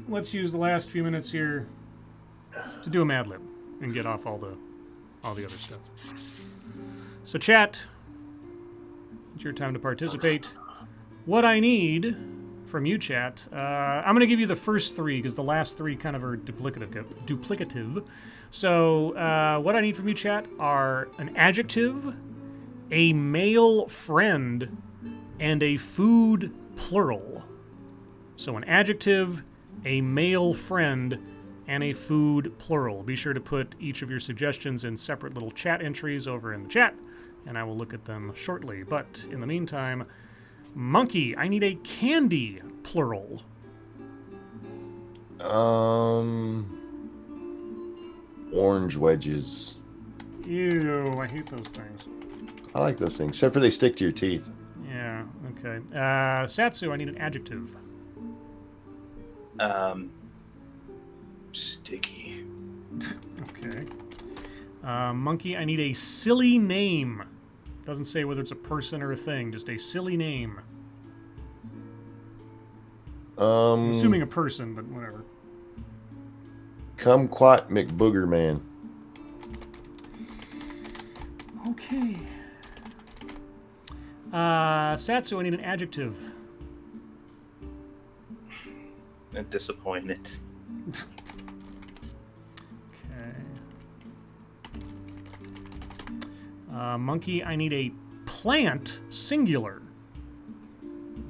Let's use the last few minutes here to do a Mad Lib and get off all the other stuff. So chat, it's your time to participate. What I need from you, chat, I'm going to give you the first three because the last three kind of are duplicative. So what I need from you, chat, are an adjective, a male friend, and a food plural. So an adjective, a male friend, and a food plural. Be sure to put each of your suggestions in separate little chat entries over in the chat, and I will look at them shortly. But in the meantime, monkey, I need a candy plural. Orange wedges. Ew, I hate those things. I like those things, except for they stick to your teeth. Yeah, okay. Satsu, I need an adjective. Sticky. Okay. Monkey, I need a silly name. Doesn't say whether it's a person or a thing, just a silly name. I'm assuming a person, but whatever. Kumquat McBooger Man. Okay. Satsu, I need an adjective. I'm disappointed. Okay. Monkey, I need a plant, singular.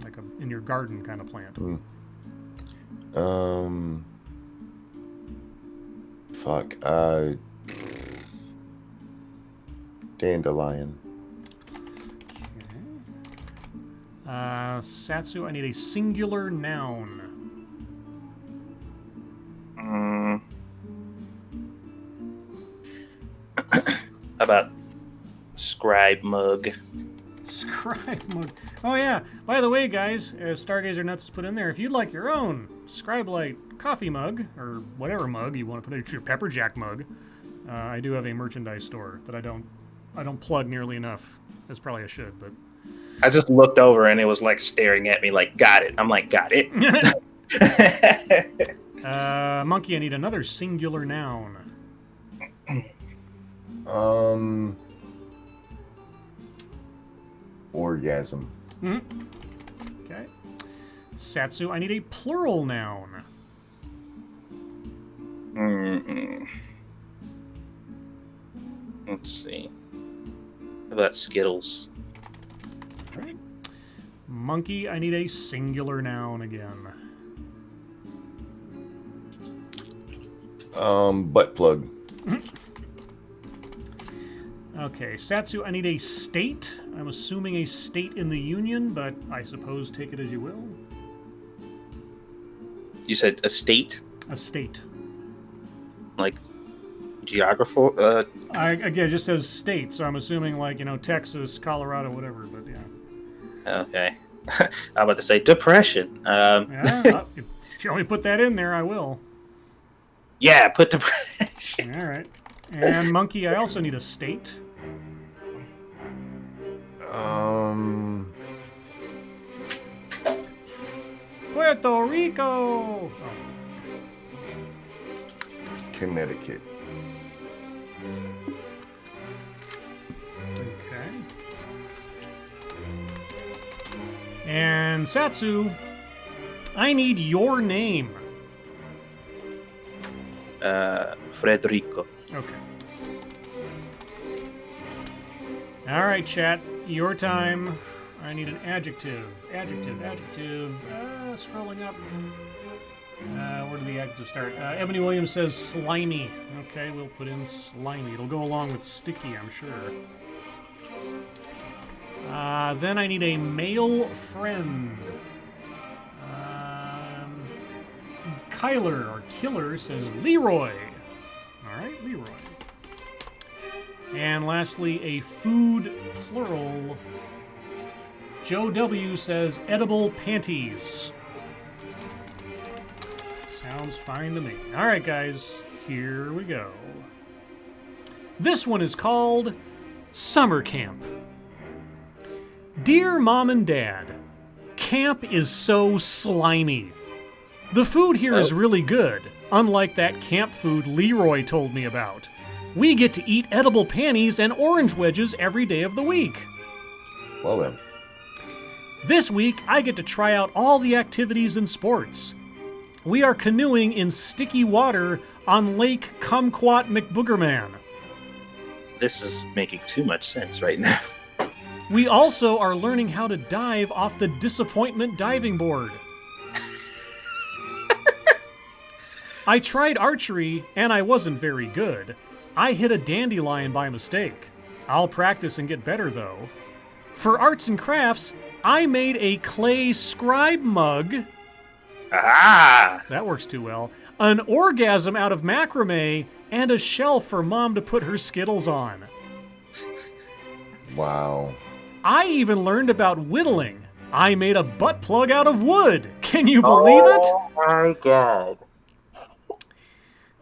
Like in your garden kind of plant. Dandelion. Okay. Satsu, I need a singular noun. How about Scribe mug? Scribe mug. Oh yeah. By the way, guys, as Stargazer Nuts put in there, if you'd like your own Scribe Light coffee mug or whatever mug you want to put in your Pepper Jack mug, I do have a merchandise store that I don't plug nearly enough, as probably I should. But I just looked over and it was like staring at me, like got it. I'm like, got it. Monkey, I need another singular noun. Orgasm. Okay. Satsu, I need a plural noun. Let's see. How about Skittles? Okay. Monkey, I need a singular noun again. Butt plug. Okay, Satsu, I need a state. I'm assuming a state in the Union, but I suppose take it as you will. You said a state? A state. Like geographical? Again, it just says state, so I'm assuming like, Texas, Colorado, whatever, but yeah. Okay. I'm about to say depression. Yeah, if you only put that in there, I will. Yeah, put depression. All right. And Monkey, I also need a state. Puerto Rico. Oh. Connecticut. Okay. And Satsu, I need your name. Frederico. Okay. All right, chat. Your time. I need an adjective. Adjective. Scrolling up. Where did the adjective start? Ebony Williams says slimy. Okay, we'll put in slimy. It'll go along with sticky, I'm sure. Then I need a male friend. Kyler, or Killer, says Leroy. All right, Leroy. And lastly, a food plural. Joe W. says edible panties. Sounds fine to me. All right, guys, here we go. This one is called Summer Camp. Dear Mom and Dad, camp is so slimy. The food here is really good, unlike that camp food Leroy told me about. We get to eat edible panties and orange wedges every day of the week. Well then. This week, I get to try out all the activities and sports. We are canoeing in sticky water on Lake Kumquat McBoogerman. This is making too much sense right now. We also are learning how to dive off the Disappointment diving board. I tried archery, and I wasn't very good. I hit a dandelion by mistake. I'll practice and get better, though. For arts and crafts, I made a clay Scribe mug. Ah! That works too well. An orgasm out of macrame, and a shelf for Mom to put her Skittles on. Wow. I even learned about whittling. I made a butt plug out of wood. Can you believe it? Oh my god.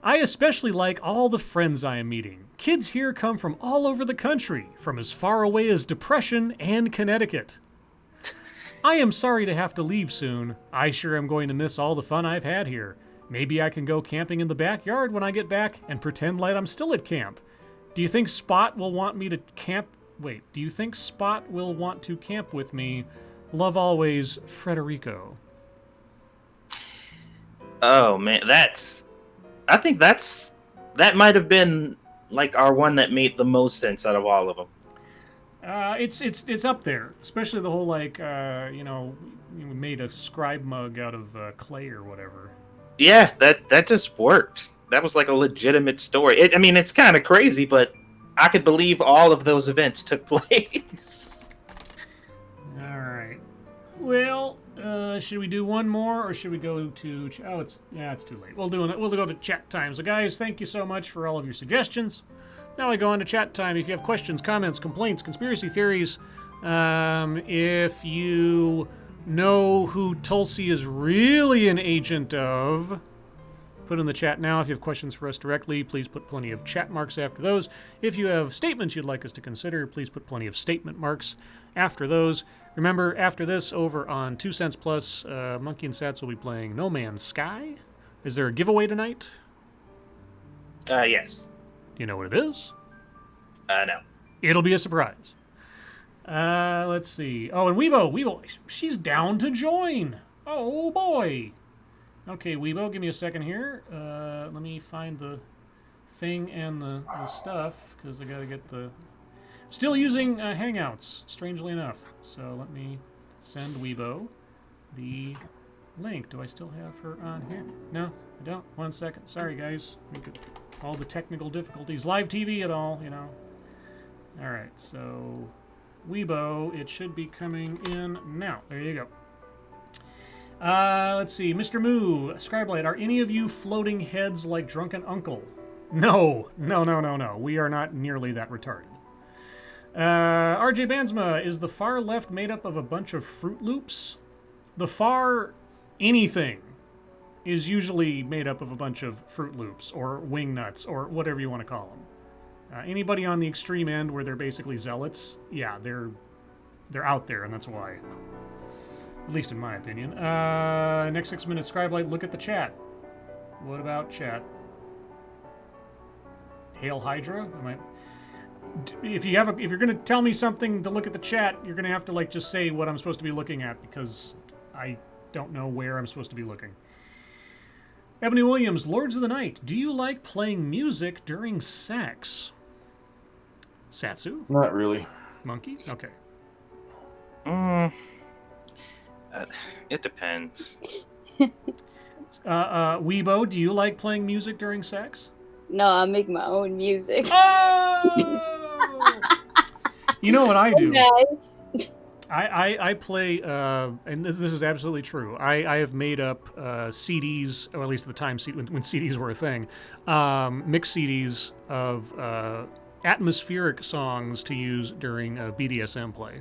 I especially like all the friends I am meeting. Kids here come from all over the country, from as far away as Depression and Connecticut. I am sorry to have to leave soon. I sure am going to miss all the fun I've had here. Maybe I can go camping in the backyard when I get back and pretend like I'm still at camp. Do you think Spot will want me to camp? Wait, do you think Spot will want to camp with me? Love always, Frederico. Oh man, I think that might have been like our one that made the most sense out of all of them. It's up there, especially the whole we made a Scribe mug out of clay or whatever. Yeah, that just worked. That was like a legitimate story. It's kind of crazy, but I could believe all of those events took place. All right. Well, should we do one more, or should we go to? It's too late. We'll go to chat time. So, guys, thank you so much for all of your suggestions. Now I go on to chat time. If you have questions, comments, complaints, conspiracy theories, if you know who Tulsi is really an agent of, put in the chat now. If you have questions for us directly, please put plenty of chat marks after those. If you have statements you'd like us to consider, please put plenty of statement marks after those. Remember, after this, over on 2 Cents Plus, Monkey and Sats will be playing No Man's Sky. Is there a giveaway tonight? Yes. Do you know what it is? No. It'll be a surprise. Let's see. Oh, and Weebo, she's down to join. Oh, boy. Okay, Weebo, give me a second here. Let me find the thing and the stuff, because I got to get the... Still using Hangouts, strangely enough. So let me send Weebo the link. Do I still have her on here? No, I don't. 1 second. Sorry, guys. All the technical difficulties. Live TV at all, All right, so Weebo, it should be coming in now. There you go. Let's see. Mr. Moo, Scribe, are any of you floating heads like Drunken Uncle? No. We are not nearly that retarded. RJ Bansma, is the far left made up of a bunch of Fruit Loops? The far anything is usually made up of a bunch of Fruit Loops or Wing Nuts or whatever you want to call them. Anybody on the extreme end where they're basically zealots, yeah, they're out there, and that's why. At least in my opinion. Next 6 minutes, Scribe Light, look at the chat. What about chat? Hail Hydra? If you're gonna tell me something to look at the chat, you're gonna have to like just say what I'm supposed to be looking at, because I don't know where I'm supposed to be looking. Ebony Williams, Lords of the Night, do you like playing music during sex? Satsu? Not really. Monkey? Okay. It depends. Weebo, do you like playing music during sex? No, I make my own music. Oh! You know what I do? Guys. I play, and this is absolutely true. I have made up CDs, or at least at the time when CDs were a thing, mixed CDs of atmospheric songs to use during BDSM play.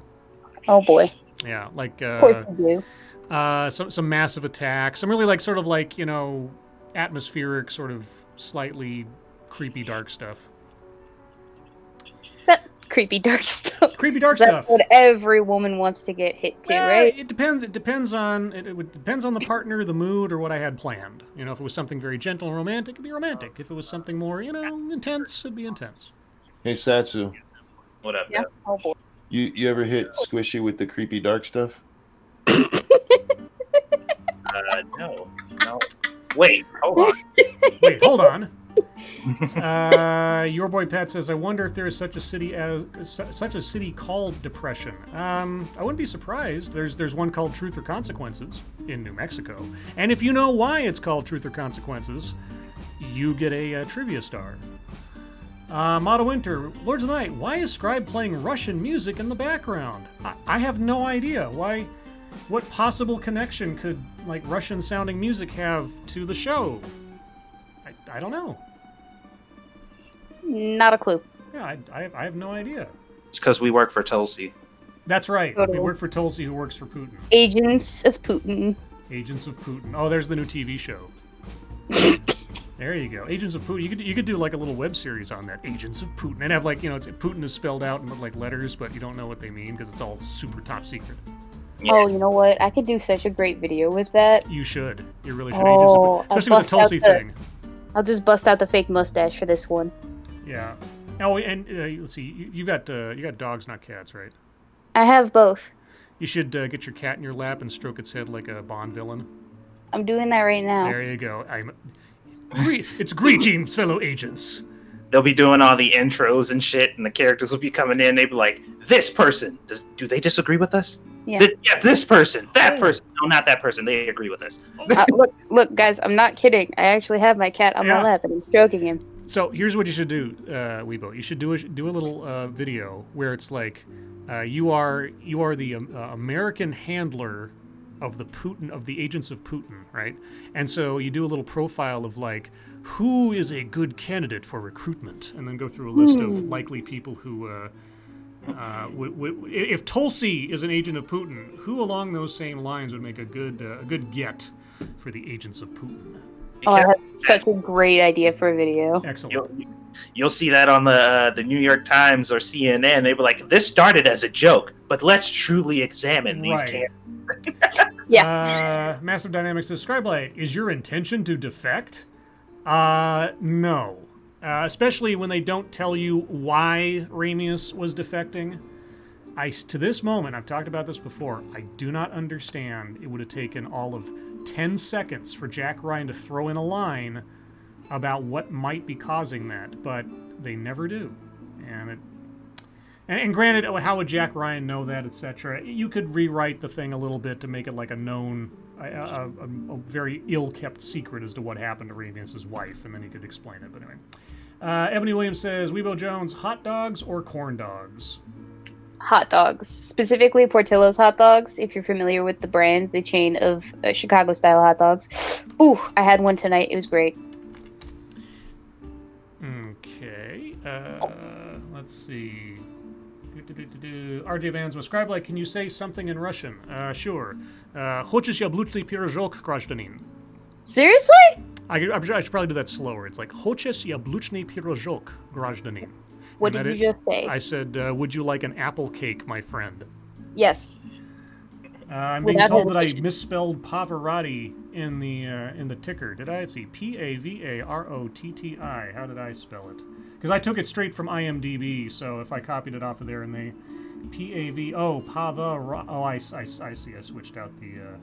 Oh boy. Yeah, like Of course you do. some Massive Attack, some really like sort of like, you know, atmospheric, sort of slightly creepy dark stuff. That creepy dark stuff. Creepy dark That's stuff. what every woman wants to get hit to, right? It depends. It depends on the partner, the mood, or what I had planned. You know, if it was something very gentle and romantic, it'd be romantic. If it was something more, you know, intense, it'd be intense. Hey, Satsu, What up? Yeah. Oh boy. you ever hit Squishy with the creepy dark stuff? No. Wait, hold on. Wait, hold on. Your boy Pat says, "I wonder if there is such a city called Depression." I wouldn't be surprised. There's one called Truth or Consequences in New Mexico, and if you know why it's called Truth or Consequences, you get a trivia star. Mata Winter, Lords of the Night, why is Scribe playing Russian music in the background? I have no idea. Why? What possible connection could like Russian-sounding music have to the show? I don't know. Not a clue. Yeah, I have no idea. It's because we work for Tulsi. That's right. Totally. We work for Tulsi, who works for Putin. Agents of Putin. Agents of Putin. Oh, there's the new TV show. There you go. Agents of Putin. You could do like a little web series on that. Agents of Putin, and have like, you know, Putin is spelled out in like letters, but you don't know what they mean because it's all super top secret. Yeah. Oh, you know what? I could do such a great video with that. You should. You really should. Oh, Agents of Putin. Especially with the I'll bust Tulsi out the- thing. I'll just bust out the fake mustache for this one. Yeah. Oh, and let's see. You got dogs, not cats, right? I have both. You should get your cat in your lap and stroke its head like a Bond villain. I'm doing that right now. There you go. It's greetings, fellow agents. They'll be doing all the intros and shit, and the characters will be coming in. They'll be like, "This person, do they disagree with us? Yeah. Yeah, this person, that person. No, not that person. They agree with us." Look, guys, I'm not kidding. I actually have my cat on Yeah. my lap and I'm stroking him. So here's what you should do, Weebo. You should do a little video where it's like you are the American handler of the agents of Putin, right? And so you do a little profile of like who is a good candidate for recruitment, and then go through a list of likely people who. If Tulsi is an agent of Putin, who along those same lines would make a good get for the agents of Putin? Oh, I have such a great idea for a video. Excellent. You'll see that on the New York Times or CNN. They were like, "This started as a joke, but let's truly examine these Right. candidates." Yeah. Massive Dynamics says, Scribe, is your intention to defect? No. Especially when they don't tell you why Ramius was defecting. To this moment, I've talked about this before, I do not understand. It would have taken all of 10 seconds for Jack Ryan to throw in a line about what might be causing that, but they never do. And granted, how would Jack Ryan know that, etc.? You could rewrite the thing a little bit to make it like a known, a very ill-kept secret as to what happened to Ramius' wife, and then you could explain it. But anyway. Ebony Williams says, Weebo Jones, hot dogs or corn dogs? Hot dogs. Specifically Portillo's hot dogs, if you're familiar with the brand, the chain of Chicago-style hot dogs. Ooh, I had one tonight. It was great. Okay. Let's see. RJ Bands with Scribe, can you say something in Russian? Sure. Хочешь яблочный пирожок, гражданин? Seriously? I should probably do that slower. It's like Hoches Jabluchny Pirozhok, Grajdanin. What did you just say? I said, would you like an apple cake, my friend? Yes. I'm being Without told that I hesitation. misspelled Pavarotti in the ticker. Did I? Let's see. Pavarotti. How did I spell it? Because I took it straight from IMDb, so if I copied it off of there and they... Pava... Oh, I see. I switched out the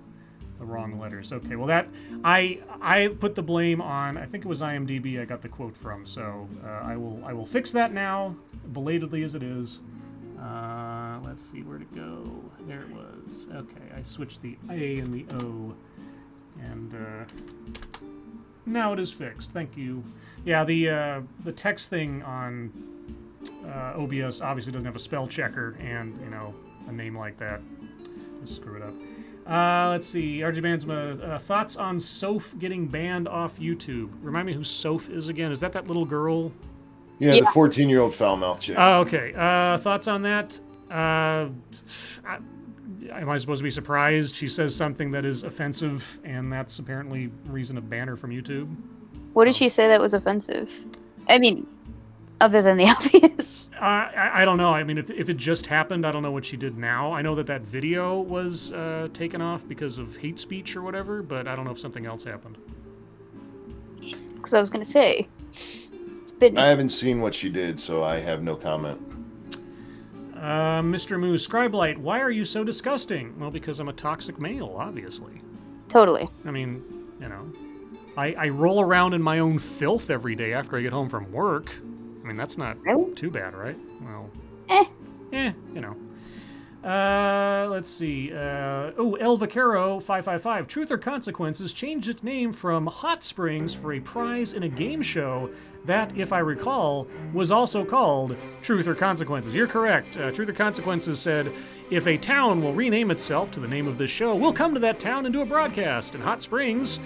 wrong letters. Okay, well that... I put the blame on... I think it was IMDb I got the quote from, so I will fix that now, belatedly as it is. Let's see, where'd it go? There it was. Okay, I switched the A and the O, and now it is fixed. Thank you. Yeah, the text thing on OBS obviously doesn't have a spell checker, and a name like that, just screw it up. Let's see, RJ Bansma, thoughts on Soph getting banned off YouTube? Remind me who Soph is again. Is that little girl? Yeah, the 14-year-old foul-mouthed chick. Oh, okay. Thoughts on that? Am I supposed to be surprised? She says something that is offensive, and that's apparently reason to ban her from YouTube. What did she say that was offensive? I mean, other than the obvious. I don't know. I mean, if it just happened, I don't know what she did now. I know that video was taken off because of hate speech or whatever, but I don't know if something else happened. Because I was going to say... I haven't seen what she did, so I have no comment. Mr. Moose, Scribe Light, why are you so disgusting? Well, because I'm a toxic male, obviously. Totally. I mean, I roll around in my own filth every day after I get home from work. I mean, that's not too bad, right? Well, let's see. El Vaquero 555. Truth or Consequences changed its name from Hot Springs for a prize in a game show that, if I recall, was also called Truth or Consequences. You're correct. Truth or Consequences said, if a town will rename itself to the name of this show, we'll come to that town and do a broadcast. And Hot Springs,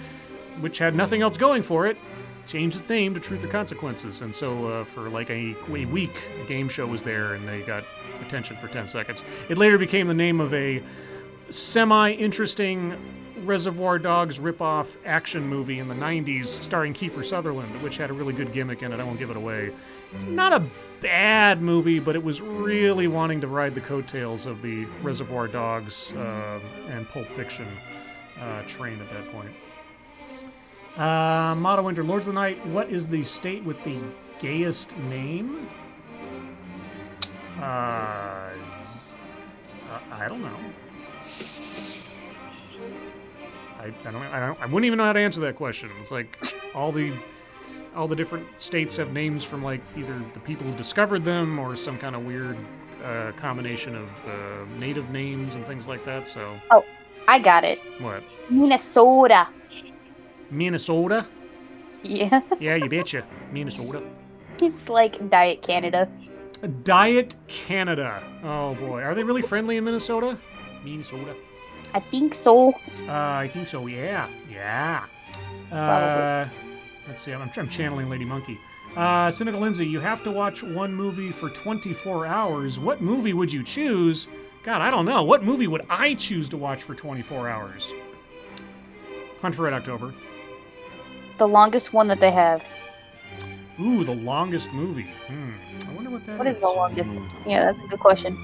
which had nothing else going for it, changed its name to Truth or Consequences. And so for like a week, a game show was there, and they got attention for 10 seconds. It later became the name of a semi-interesting Reservoir Dogs rip-off action movie in the 90s starring Kiefer Sutherland, which had a really good gimmick in it. I won't give it away. It's not a bad movie, but it was really wanting to ride the coattails of the Reservoir Dogs and Pulp Fiction train at that point. Motto Winter, Lords of the Night, what is the state with the gayest name? I don't know. I wouldn't even know how to answer that question. It's like all the different states have names from like either the people who discovered them or some kind of weird combination of native names and things like that. So. Oh, I got it. What? Minnesota. Minnesota? Yeah. Yeah, you betcha. Minnesota. It's like Diet Canada. Diet Canada. Oh boy, are they really friendly in Minnesota? Minnesota. I think so. I think so. Yeah. Let's see. I'm channeling Lady Monkey. Cynical Lindsay, you have to watch one movie for 24 hours. What movie would you choose? God, I don't know. What movie would I choose to watch for 24 hours? Hunt for Red October. The longest one that they have. Ooh, the longest movie. I wonder what that is. What is the longest? Yeah, that's a good question.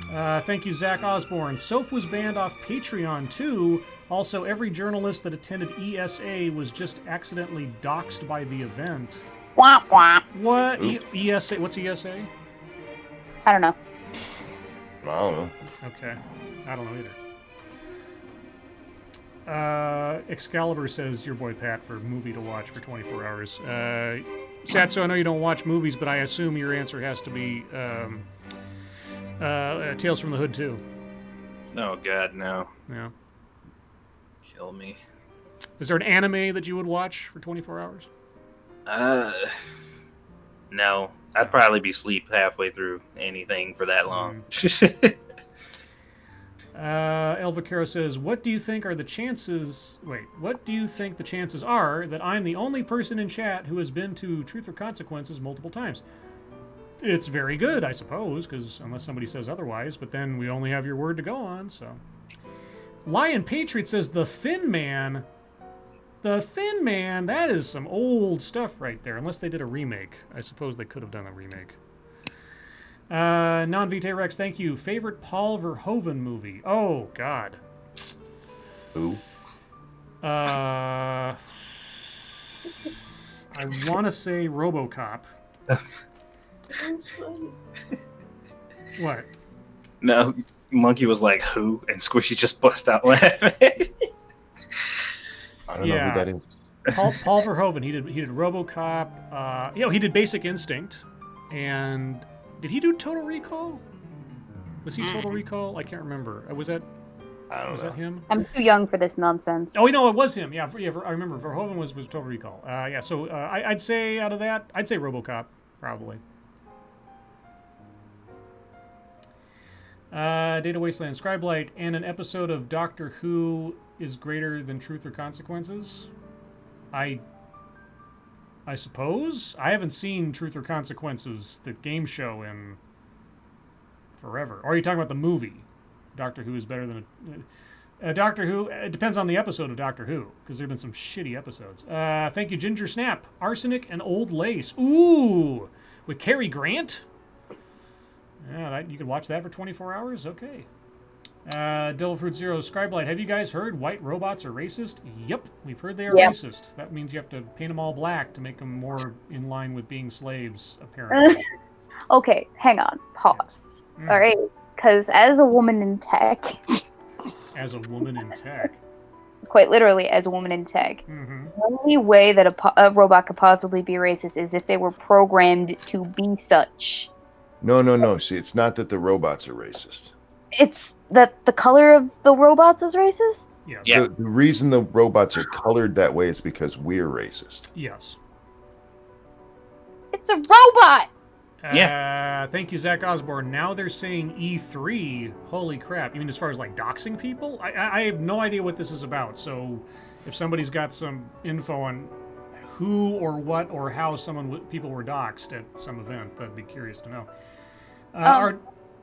Thank you, Zach Osborne. Soph was banned off Patreon, too. Also, every journalist that attended ESA was just accidentally doxxed by the event. Womp womp. What? ESA? What's ESA? I don't know. I don't know. Okay. I don't know either. Excalibur says, your boy Pat, for movie to watch for 24 hours. Satsu, I know you don't watch movies, but I assume your answer has to be Tales from the Hood 2. Oh, God, no. Yeah. Kill me. Is there an anime that you would watch for 24 hours? No. I'd probably be asleep halfway through anything for that long. El Vaquero says, what do you think the chances are that I'm the only person in chat who has been to Truth or Consequences multiple times? It's very good, I suppose, because unless somebody says otherwise, but then we only have your word to go on, so. Lion Patriot says, the Thin Man The Thin Man, that is some old stuff right there. Unless they did a remake. I suppose they could have done a remake. Non-Vitae Rex, thank you. Favorite Paul Verhoeven movie? Oh, God. Who? I want to say RoboCop. What? No, Monkey was like, who? And Squishy just bust out laughing. I don't know who that is. Paul Verhoeven. He did RoboCop. He did Basic Instinct, and did he do Total Recall? Was he Total Recall? I can't remember. Was that that him? I'm too young for this nonsense. Oh, no, it was him. Yeah, I remember. Verhoeven was Total Recall. So I'd say out of that, I'd say RoboCop, probably. Data Wasteland, Scribe Light, and an episode of Doctor Who is greater than Truth or Consequences? I suppose? I haven't seen Truth or Consequences, the game show, in forever. Or are you talking about the movie? Doctor Who is better than Doctor Who. It depends on the episode of Doctor Who, because there have been some shitty episodes. Thank you, Ginger Snap. Arsenic and Old Lace. Ooh! With Cary Grant? Yeah, you could watch that for 24 hours? Okay. Devil Fruit Zero, Scribe Light. Have you guys heard white robots are racist? Yep, we've heard they are racist. That means you have to paint them all black to make them more in line with being slaves, apparently. Okay, hang on. Pause. All right, because as a woman in tech... As a woman in tech? Quite literally, as a woman in tech. Mm-hmm. The only way that a robot could possibly be racist is if they were programmed to be such. No. See, it's not that the robots are racist. It's that the color of the robots is racist? Yes. Yeah. The reason the robots are colored that way is because we're racist. Yes. It's a robot! Thank you, Zach Osborne. Now they're saying E3. Holy crap. You mean as far as like doxing people? I have no idea what this is about. So if somebody's got some info on who or what or how people were doxed at some event, I'd be curious to know. I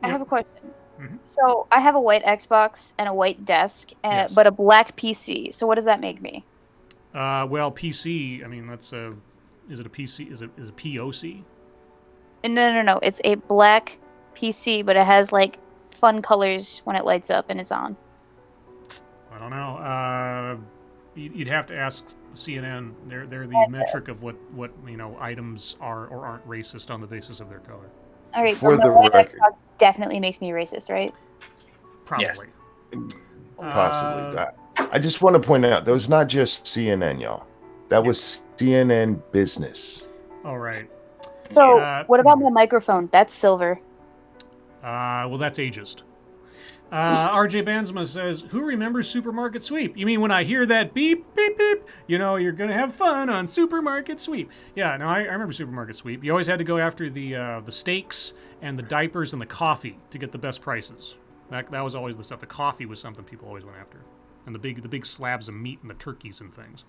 have a question. Mm-hmm. So I have a white Xbox and a white desk, Yes. but a black PC. So what does that make me? Well, PC, I mean, is it a PC? Is it a POC? No. It's a black PC, but it has like fun colors when it lights up and it's on. I don't know. You'd have to ask CNN. They're the metric of what items are or aren't racist on the basis of their color. All right, For but my the white record. Xbox definitely makes me racist, right? Probably. Possibly that. I just want to point out that was not just CNN, y'all. That was CNN Business. All right. So what about my microphone? That's silver. Well, that's ageist. RJ Bansma says, who remembers Supermarket Sweep? You mean when I hear that beep, beep, beep, you're going to have fun on Supermarket Sweep. Yeah, no, I remember Supermarket Sweep. You always had to go after the steaks and the diapers and the coffee to get the best prices. That was always the stuff. The coffee was something people always went after. And the big slabs of meat and the turkeys and things.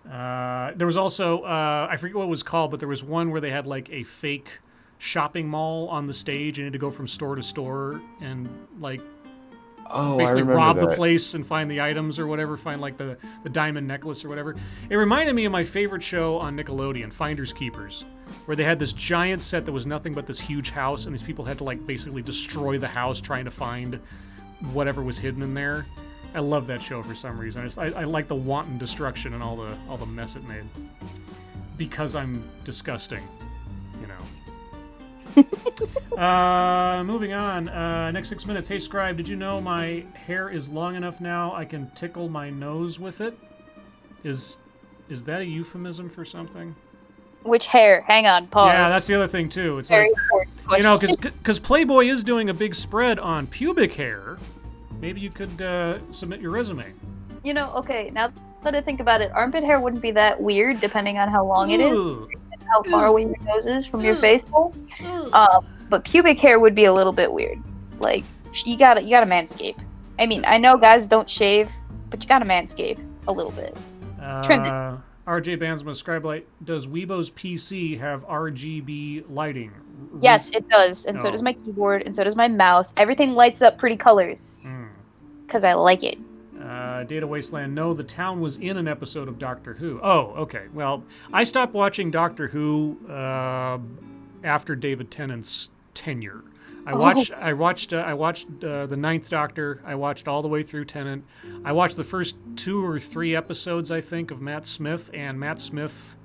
There was also, I forget what it was called, but there was one where they had like a fake shopping mall on the stage and had to go from store to store and like basically rob the place and find the items or whatever, find like the diamond necklace or whatever. It reminded me of my favorite show on Nickelodeon, Finders Keepers, where they had this giant set that was nothing but this huge house, and these people had to like basically destroy the house trying to find whatever was hidden in there. I love that show for some reason. I like the wanton destruction and all the mess it made. Because I'm disgusting, Moving on. Next 6 minutes. Hey, Scribe, did you know my hair is long enough now I can tickle my nose with it? Is that a euphemism for something? Which hair? Hang on, pause. Yeah, that's the other thing, too. It's Very like, important question. because Playboy is doing a big spread on pubic hair. Maybe you could submit your resume. Okay, now that I think about it, armpit hair wouldn't be that weird depending on how long it is and how far away your nose is from your face hole. But pubic hair would be a little bit weird. Like, you gotta manscape. I mean, I know guys don't shave, but you gotta manscape a little bit. Trim it. RJ Bansma, Scribe Light, does Weebo's PC have RGB lighting? Yes, it does, and so does my keyboard, and so does my mouse. Everything lights up pretty colors. Because I like it. Data Wasteland, no, the town was in an episode of Doctor Who. Oh, okay. Well, I stopped watching Doctor Who after David Tennant's tenure. I watched the Ninth Doctor. I watched all the way through Tennant. I watched the first 2 or 3 episodes, I think, of Matt Smith, and Matt Smith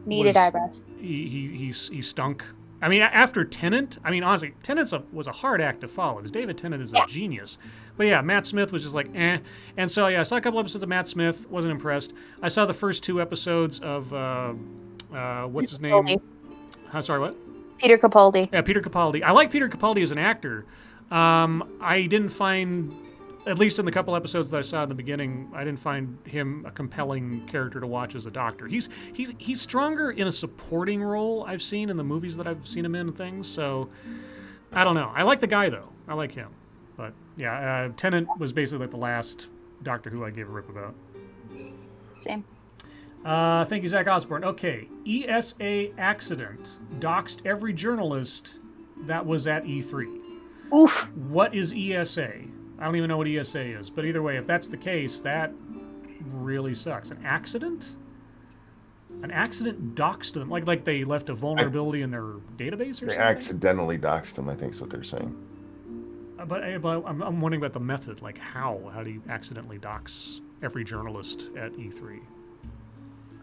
Needed eyebrows. He stunk. I mean, after Tennant, I mean, honestly, Tennant was a hard act to follow because David Tennant is a genius. But yeah, Matt Smith was just like, eh. And so, yeah, I saw a couple episodes of Matt Smith, wasn't impressed. I saw the first 2 episodes of, what's his name? I'm sorry, what? Peter Capaldi. Yeah, Peter Capaldi. I like Peter Capaldi as an actor. I didn't find, at least in the couple episodes that I saw in the beginning, I didn't find him a compelling character to watch as a doctor. He's stronger in a supporting role I've seen in the movies that I've seen him in and things. So I don't know. I like the guy though. I like him. But yeah, Tennant was basically like the last Doctor Who I gave a rip about. Same. Thank you, Zach Osborne. Okay, ESA accident doxed every journalist that was at E3. Oof. What is ESA? I don't even know what ESA is, but either way, if that's the case, that really sucks. An accident? An accident doxed them, like they left a vulnerability in their database or They something? accidentally doxed them, I think is what they're saying. But I'm wondering about the method, like how? How do you accidentally dox every journalist at E3?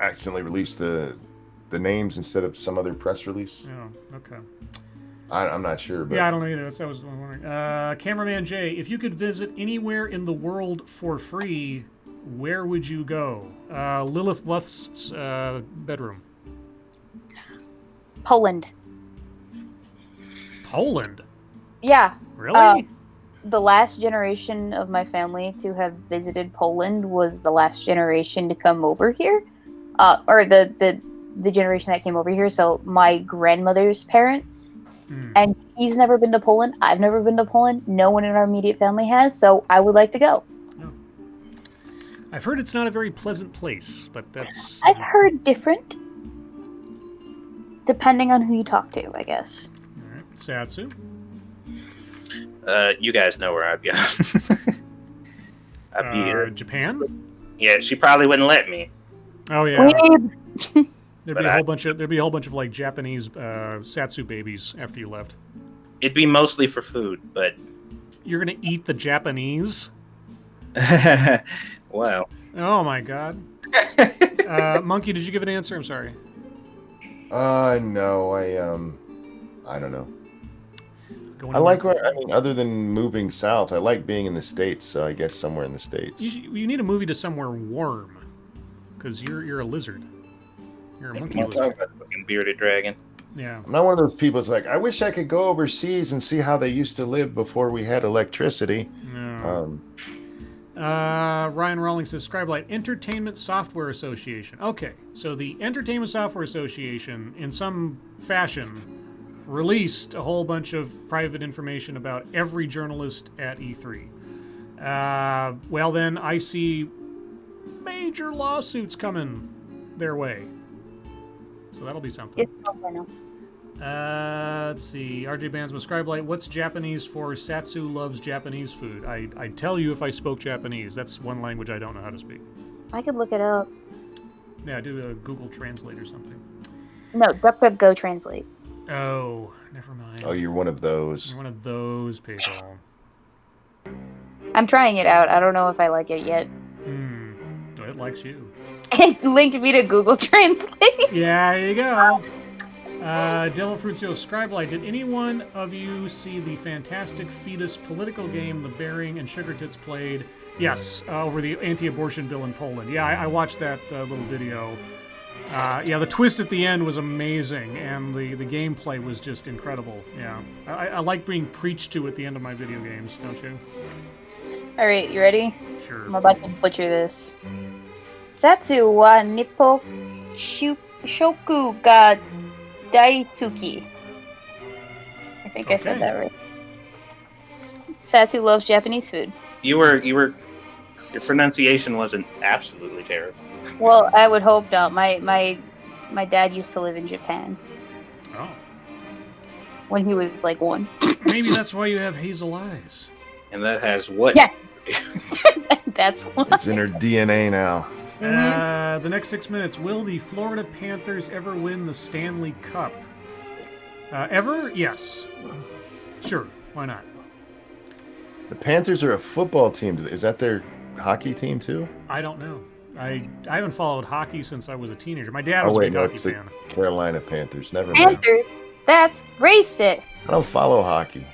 Accidentally released the names instead of some other press release. Yeah, okay. I'm not sure. But Yeah, I don't know either. That's what I was wondering. Cameraman Jay, if you could visit anywhere in the world for free, where would you go? Lilith Luth's bedroom. Poland. Poland? Yeah. Really? The last generation of my family to have visited Poland was the last generation to come over here. Or the generation that came over here. So my grandmother's parents. And he's never been to Poland. I've never been to Poland. No one in our immediate family has. So I would like to go. No. I've heard it's not a very pleasant place, but that's... I've heard different. Depending on who you talk to, I guess. All right. Satsu? You guys know where I'd be. I'd be here. Japan? Yeah, she probably wouldn't let me. Oh, yeah. Weeb. There'd be a whole bunch of like Japanese Satsu babies after you left. It'd be mostly for food, but You're gonna eat the Japanese? wow. Oh my god. Monkey, did you give an answer? I'm sorry. No, I don't know. Other than moving south, I like being in the States, so I guess somewhere in the States. You need to move you to somewhere warm, because you're a lizard. You're a monkey I'm lizard. talking about the fucking bearded dragon. Yeah. I'm not one of those people that's like, I wish I could go overseas and see how they used to live before we had electricity. No. Ryan Rawlings says, Scribe Light, Entertainment Software Association. Okay, so the Entertainment Software Association, in some fashion, released a whole bunch of private information about every journalist at E3. Well then, I see major lawsuits coming their way. So that'll be something. It's over now. Let's see. RJ Bandsma, Scribe Light, what's Japanese for Satsu loves Japanese food? I'd tell you if I spoke Japanese. That's one language I don't know how to speak. I could look it up. Yeah, do a Google Translate or something. No, DuckDuckGo translate. Oh, never mind. Oh, you're one of those. You're one of those people. I'm trying it out. I don't know if I like it yet. Oh, it likes you. It linked me to Google Translate. Yeah, there you go. Devil Fruitio Scribe Light, did anyone of you see the fantastic fetus political game the Bering and Sugar Tits played? Yes, over the anti-abortion bill in Poland. Yeah, I watched that little video. Yeah, the twist at the end was amazing, and the gameplay was just incredible. Yeah, I like being preached to at the end of my video games, don't you? All right, you ready? Sure. I'm about to butcher this. Satsu wa nippo shoku ga daitsuki. I think I said that right. Satsu loves Japanese food. Your pronunciation wasn't absolutely terrible. Well, I would hope not. My dad used to live in Japan Oh. when he was like 1. Maybe that's why you have hazel eyes. And that has what? Yeah. That's why. It's in her DNA now. Mhm. The next 6 minutes. Will the Florida Panthers ever win the Stanley Cup? Ever? Yes. Sure. Why not? The Panthers are a football team. Is that their hockey team too? I don't know. I haven't followed hockey since I was a teenager. My dad Oh was a wait, big no, hockey it's the fan. Carolina Panthers. Never mind. Panthers? That's racist. I don't follow hockey.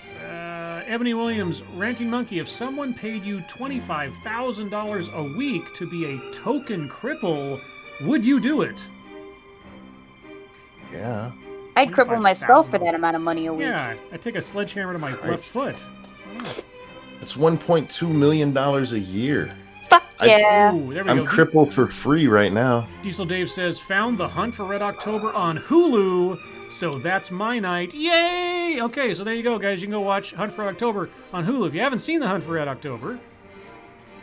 Ebony Williams, Ranting Monkey, if someone paid you $25,000 a week to be a token cripple, would you do it? Yeah. I'd cripple myself for $25,000. that amount of money a week. Yeah, I take a sledgehammer to my left Christ. foot. It's $1.2 million a year. Fuck yeah. Ooh, there we I'm go. crippled for free right now. Diesel Dave says, found The Hunt for Red October on Hulu, so that's my night. Yay! Okay, so there you go, guys. You can go watch Hunt for Red October on Hulu. If you haven't seen The Hunt for Red October,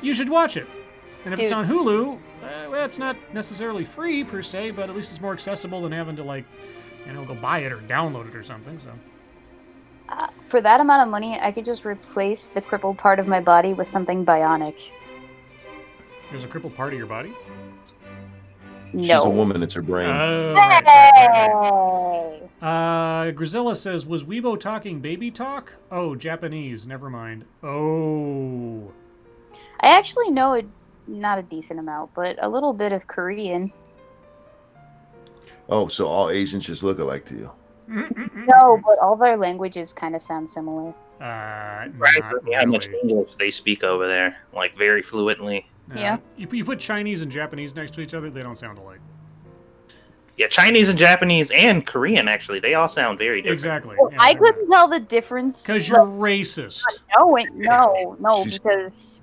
you should watch it. And if it's Dude. on Hulu, well, it's not necessarily free per se, but at least it's more accessible than having to, like, go buy it or download it or something. So For that amount of money, I could just replace the crippled part of my body with something bionic. there's a crippled part of your body. No. She's a woman. It's her brain. Oh, right. Hey! Grisella says, was Weebo talking baby talk? Oh, Japanese. Never mind. Oh. I actually know not a decent amount, but a little bit of Korean. Oh, so all Asians just look alike to you? No, but all of our languages kind of sound similar. Right, Not how much really. English they speak over there, like very fluently. Yeah. You put Chinese and Japanese next to each other, they don't sound alike. Yeah, Chinese and Japanese and Korean, actually, they all sound very different. Exactly. Well, I couldn't tell the difference. Because you're racist. No, She's- because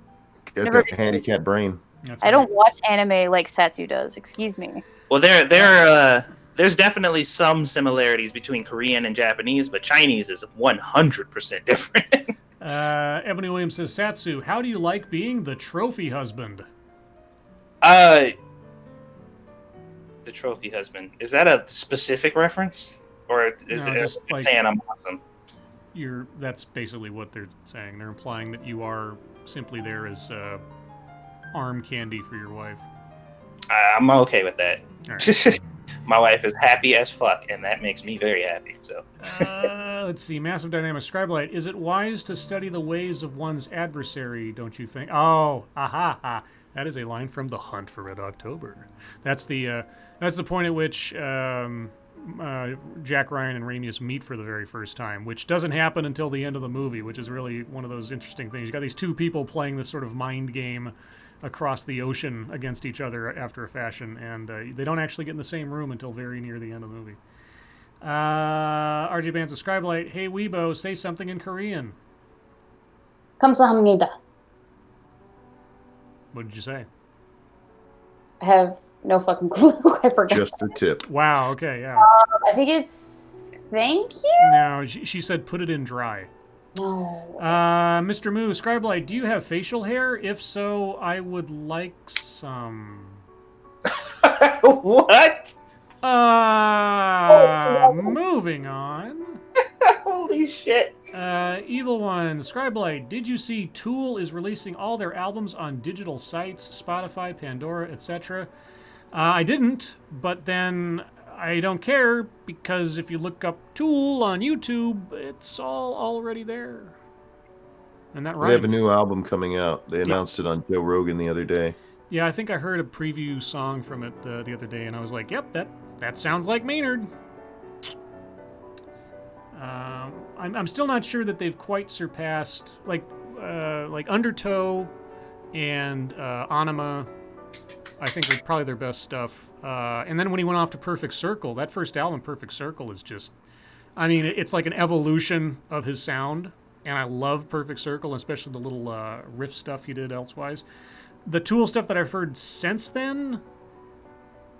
Got Never- that handicapped brain. That's I right. don't watch anime like Satsu does. Excuse me. Well, there's definitely some similarities between Korean and Japanese, but Chinese is 100% different. Ebony Williams says, Satsu, how do you like being the trophy husband? The trophy husband. Is that a specific reference? Or is No, it just like- saying I'm awesome? That's basically what they're saying. They're implying that you are simply there as arm candy for your wife. I'm okay with that. All right. My wife is happy as fuck, and that makes me very happy. So Let's see. Massive Dynamic Scribe Light. Is it wise to study the ways of one's adversary, don't you think? Oh, aha. That is a line from The Hunt for Red October. That's the point at which Jack Ryan and Ramius meet for the very first time, which doesn't happen until the end of the movie, which is really one of those interesting things. You got these two people playing this sort of mind game across the ocean against each other after a fashion, and they don't actually get in the same room until very near the end of the movie. RJ Bands of Scribe Light. Hey Weebo, say something in Korean. 감사합니다. What did you say? I have no fucking clue. I forgot. Just the tip. Wow. Okay. Yeah. I think it's thank you. No, she said put it in dry. No. Mr. Moo, Scribelight, do you have facial hair? If so, I would like some. what? Moving on. Holy shit! Evil One, Scribelight, did you see Tool is releasing all their albums on digital sites, Spotify, Pandora, etc.? I didn't, but then I don't care, because if you look up Tool on YouTube, it's all already there. Isn't that right? They have a new album coming out. They announced it on Joe Rogan the other day. Yeah, I think I heard a preview song from it the other day, and I was like, yep, that sounds like Maynard. I'm still not sure that they've quite surpassed, like Undertow and Anima. I think they're probably their best stuff. And then when he went off to Perfect Circle, that first album, Perfect Circle, is just, I mean, it's like an evolution of his sound. And I love Perfect Circle, especially the little riff stuff he did elsewise. The Tool stuff that I've heard since then,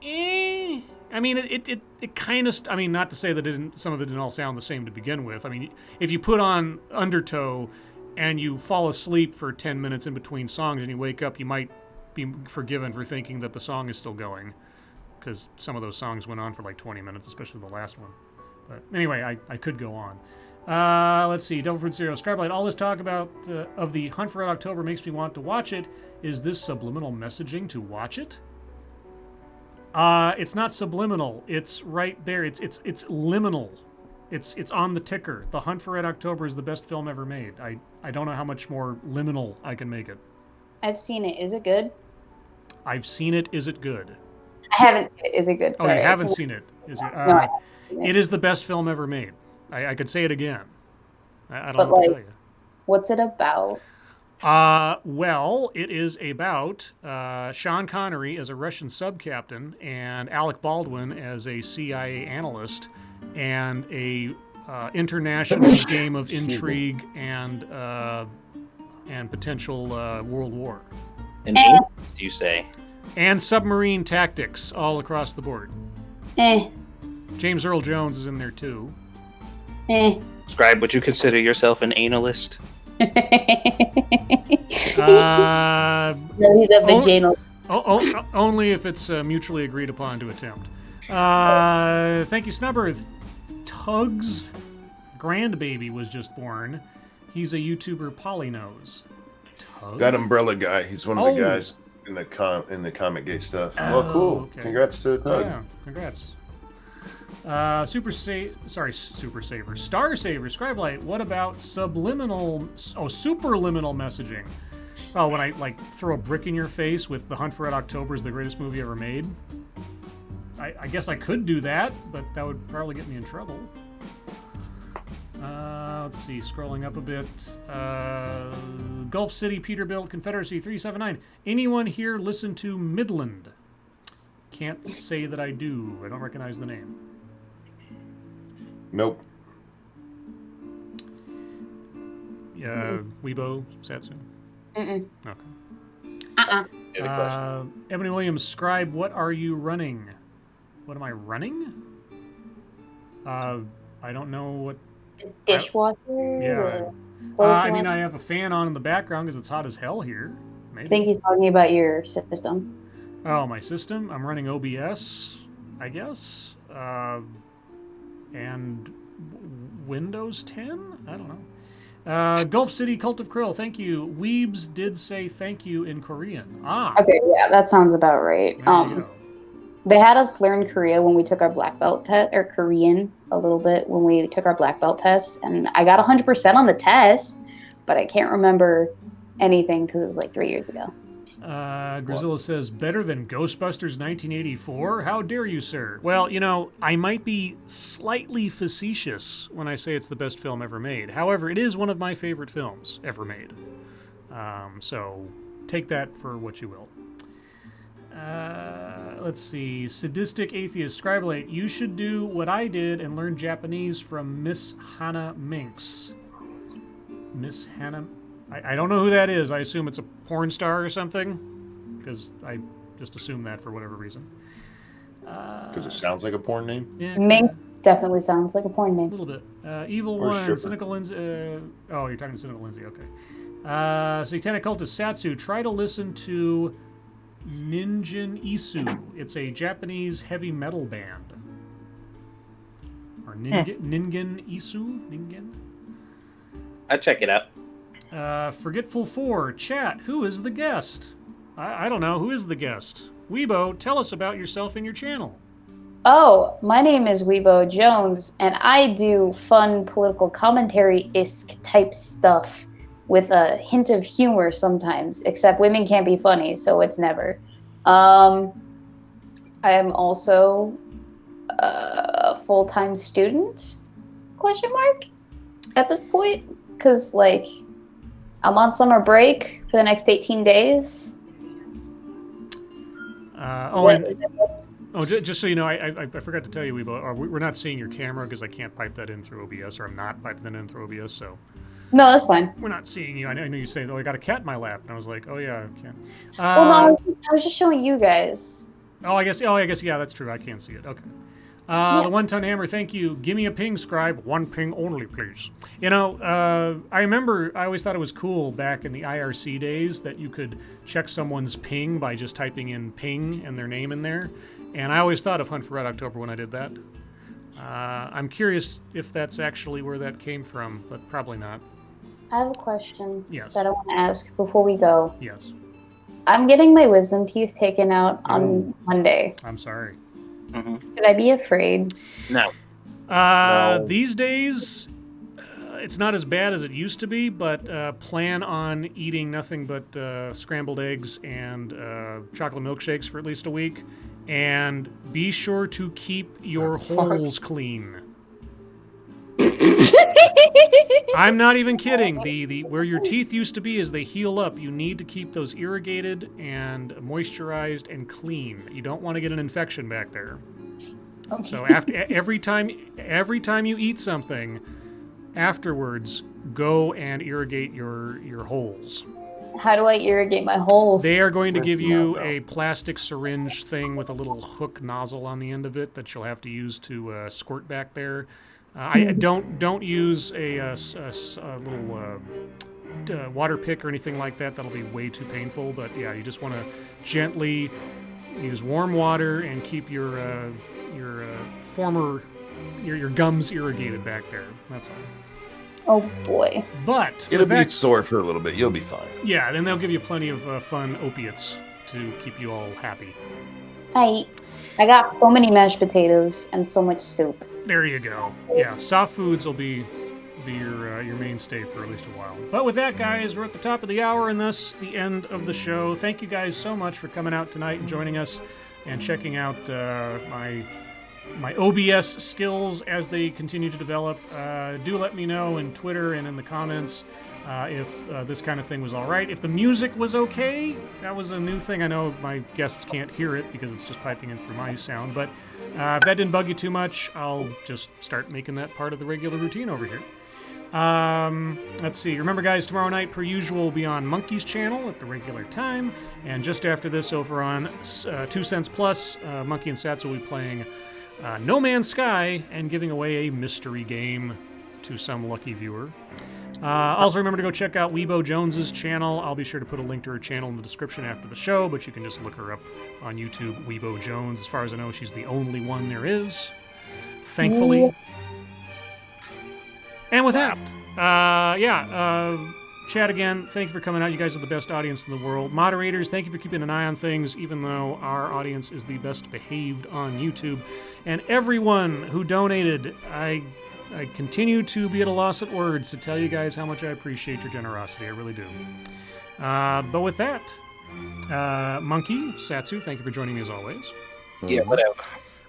I mean, it kind of, I mean, not to say that some of it didn't all sound the same to begin with. I mean, if you put on Undertow and you fall asleep for 10 minutes in between songs and you wake up, you might be forgiven for thinking that the song is still going, because some of those songs went on for like 20 minutes, especially the last one. But anyway, I could go on. Let's see. Devil Fruit Zero. Scribe Light. All this talk about of the Hunt for Red October makes me want to watch it. Is this subliminal messaging to watch it? It's not subliminal. It's right there. It's liminal. It's on the ticker. The Hunt for Red October is the best film ever made. I don't know how much more liminal I can make it. I've seen it. Is it good? I've seen it. Is it good? I haven't seen it. Is it good? Oh, Sorry. you haven't seen it. Is it? No, I haven't seen It is the best film ever made. I could say it again. I don't But, know what to like- tell you. What's it about? Well, it is about Sean Connery as a Russian sub-captain and Alec Baldwin as a CIA analyst and a international game of intrigue and potential world war. And English, do you say? And submarine tactics all across the board. James Earl Jones is in there too. Scribe, would you consider yourself an analyst? No, he's a vaginal. Only if it's mutually agreed upon to attempt. Thank you, Snubberth. Tug's grandbaby was just born. He's a YouTuber, Polynose. Tug? That umbrella guy. He's one of the Oh. guys in the comic gay stuff. Oh, Well, cool. okay. Congrats to Tug. Yeah, congrats. Super Saver. Star Saver, Scribe Light. What about superliminal messaging? Oh, when I throw a brick in your face with The Hunt for Red October is the greatest movie ever made. I guess I could do that, but that would probably get me in trouble. Let's see, scrolling up a bit. Gulf City, Peterbilt, Confederacy 379. Anyone here listen to Midland? Can't say that I do. I don't recognize the name. Nope. Yeah, Weebo, Satsu. Mm-mm. Okay. Good question. Ebony Williams, Scribe, what are you running? What am I running? I don't know what. The dishwasher. Yeah. The clothes I mean, washer? I have a fan on in the background because it's hot as hell here. Maybe. I think he's talking about your system. Oh, my system? I'm running OBS, I guess. And Windows 10? I don't know. Gulf City, Cult of Krill, thank you. Weebs did say thank you in Korean. Ah, Okay, yeah, that sounds about right. there you go. They had us learn Korea when we took our black belt test, or Korean a little bit when we took our black belt test, and I got 100% on the test, but I can't remember anything because it was like 3 years ago. Grazilla says, better than Ghostbusters 1984? How dare you, sir? Well, you know, I might be slightly facetious when I say it's the best film ever made. However, it is one of my favorite films ever made. So take that for what you will. Let's see. Sadistic Atheist, Scribelate, you should do what I did and learn Japanese from Miss Hannah Minx. Miss Hannah... I don't know who that is. I assume it's a porn star or something, because I just assume that for whatever reason. Because it sounds like a porn name. Yeah, Minx definitely sounds like a porn a name. little bit. Evil Or One, stripper. Cynical Lindsay. Oh, you're talking to Cynical Lindsay. Okay. Satanic Cultist Satsu. Try to listen to Ningen Isu. It's a Japanese heavy metal band. Or Ningen Isu? Ningen? I'd check it out. Forgetful 4. Chat. Who is the guest? I don't know. Who is the guest? Weebo, tell us about yourself and your channel. Oh, my name is Weebo Jones, and I do fun political commentary-esque type stuff with a hint of humor sometimes, except women can't be funny, so it's never. I am also a full-time student, question mark, at this point, because, like, I'm on summer break for the next 18 days. Just so you know, I forgot to tell you, Weebo, we're not seeing your camera because I can't pipe that in through OBS, or I'm not piping that in through OBS, so No, that's fine. we're not seeing you. I know you say, oh, I got a cat in my lap, and I was like, oh yeah, I can. Well, no, I was just showing you guys. I guess, yeah, that's true. I can't see it. Okay. The one-ton hammer, thank you. Give me a ping, Scribe. One ping only, please. You know, I remember I always thought it was cool back in the IRC days that you could check someone's ping by just typing in ping and their name in there. And I always thought of Hunt for Red October when I did that. I'm curious if that's actually where that came from, but probably not. I have a question Yes. that I want to ask before we go. Yes. I'm getting my wisdom teeth taken out on Monday. I'm sorry. Should I be afraid? No. No. These days, it's not as bad as it used to be, but plan on eating nothing but scrambled eggs and chocolate milkshakes for at least a week. And be sure to keep your holes clean. I'm not even kidding. The where your teeth used to be, as they heal up, you need to keep those irrigated and moisturized and clean. You don't want to get an infection back there. Okay. So after every time you eat something, afterwards go and irrigate your holes. How do I irrigate my holes? They are going to give you a plastic syringe thing with a little hook nozzle on the end of it that you'll have to use to squirt back there. I don't use a little water pick or anything like that. That'll be way too painful. But yeah, you just want to gently use warm water and keep your gums irrigated back there. That's all. Oh boy. But It'll be sore for a little bit. You'll be fine. yeah, then they'll give you plenty of fun opiates to keep you all happy. I got so many mashed potatoes and so much soup. There you go. Yeah, soft foods will be your mainstay for at least a while. But with that, guys, we're at the top of the hour and thus the end of the show. Thank you guys so much for coming out tonight and joining us and checking out my OBS skills as they continue to develop. Do let me know in Twitter and in the comments if this kind of thing was all right. If the music was okay, that was a new thing. I know my guests can't hear it because it's just piping in through my sound, but if that didn't bug you too much, I'll just start making that part of the regular routine over here. Let's see. Remember, guys, tomorrow night, per usual, will be on Monkey's channel at the regular time, and just after this, over on 2 Cents Plus, Monkey and Satsu will be playing No Man's Sky and giving away a mystery game to some lucky viewer. Also, remember to go check out Weebo Jones's channel. I'll be sure to put a link to her channel in the description after the show, but you can just look her up on YouTube, Weebo Jones. As far as I know, she's the only one there is, thankfully. And with that, Chad, again, thank you for coming out. You guys are the best audience in the world. Moderators, thank you for keeping an eye on things, even though our audience is the best behaved on YouTube. And everyone who donated, I continue to be at a loss at words to tell you guys how much I appreciate your generosity. I really do. But with that, Monkey, Satsu, thank you for joining me as always. Yeah, whatever.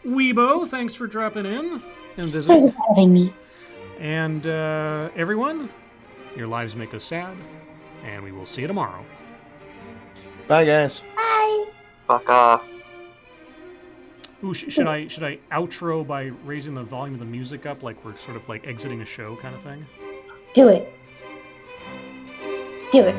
Weebo, thanks for dropping in and visiting. Thanks for having me. And everyone, your lives make us sad, and we will see you tomorrow. Bye, guys. Bye. Fuck off. Ooh, should I outro by raising the volume of the music up, like we're sort of like exiting a show kind of thing? Do it. Do it.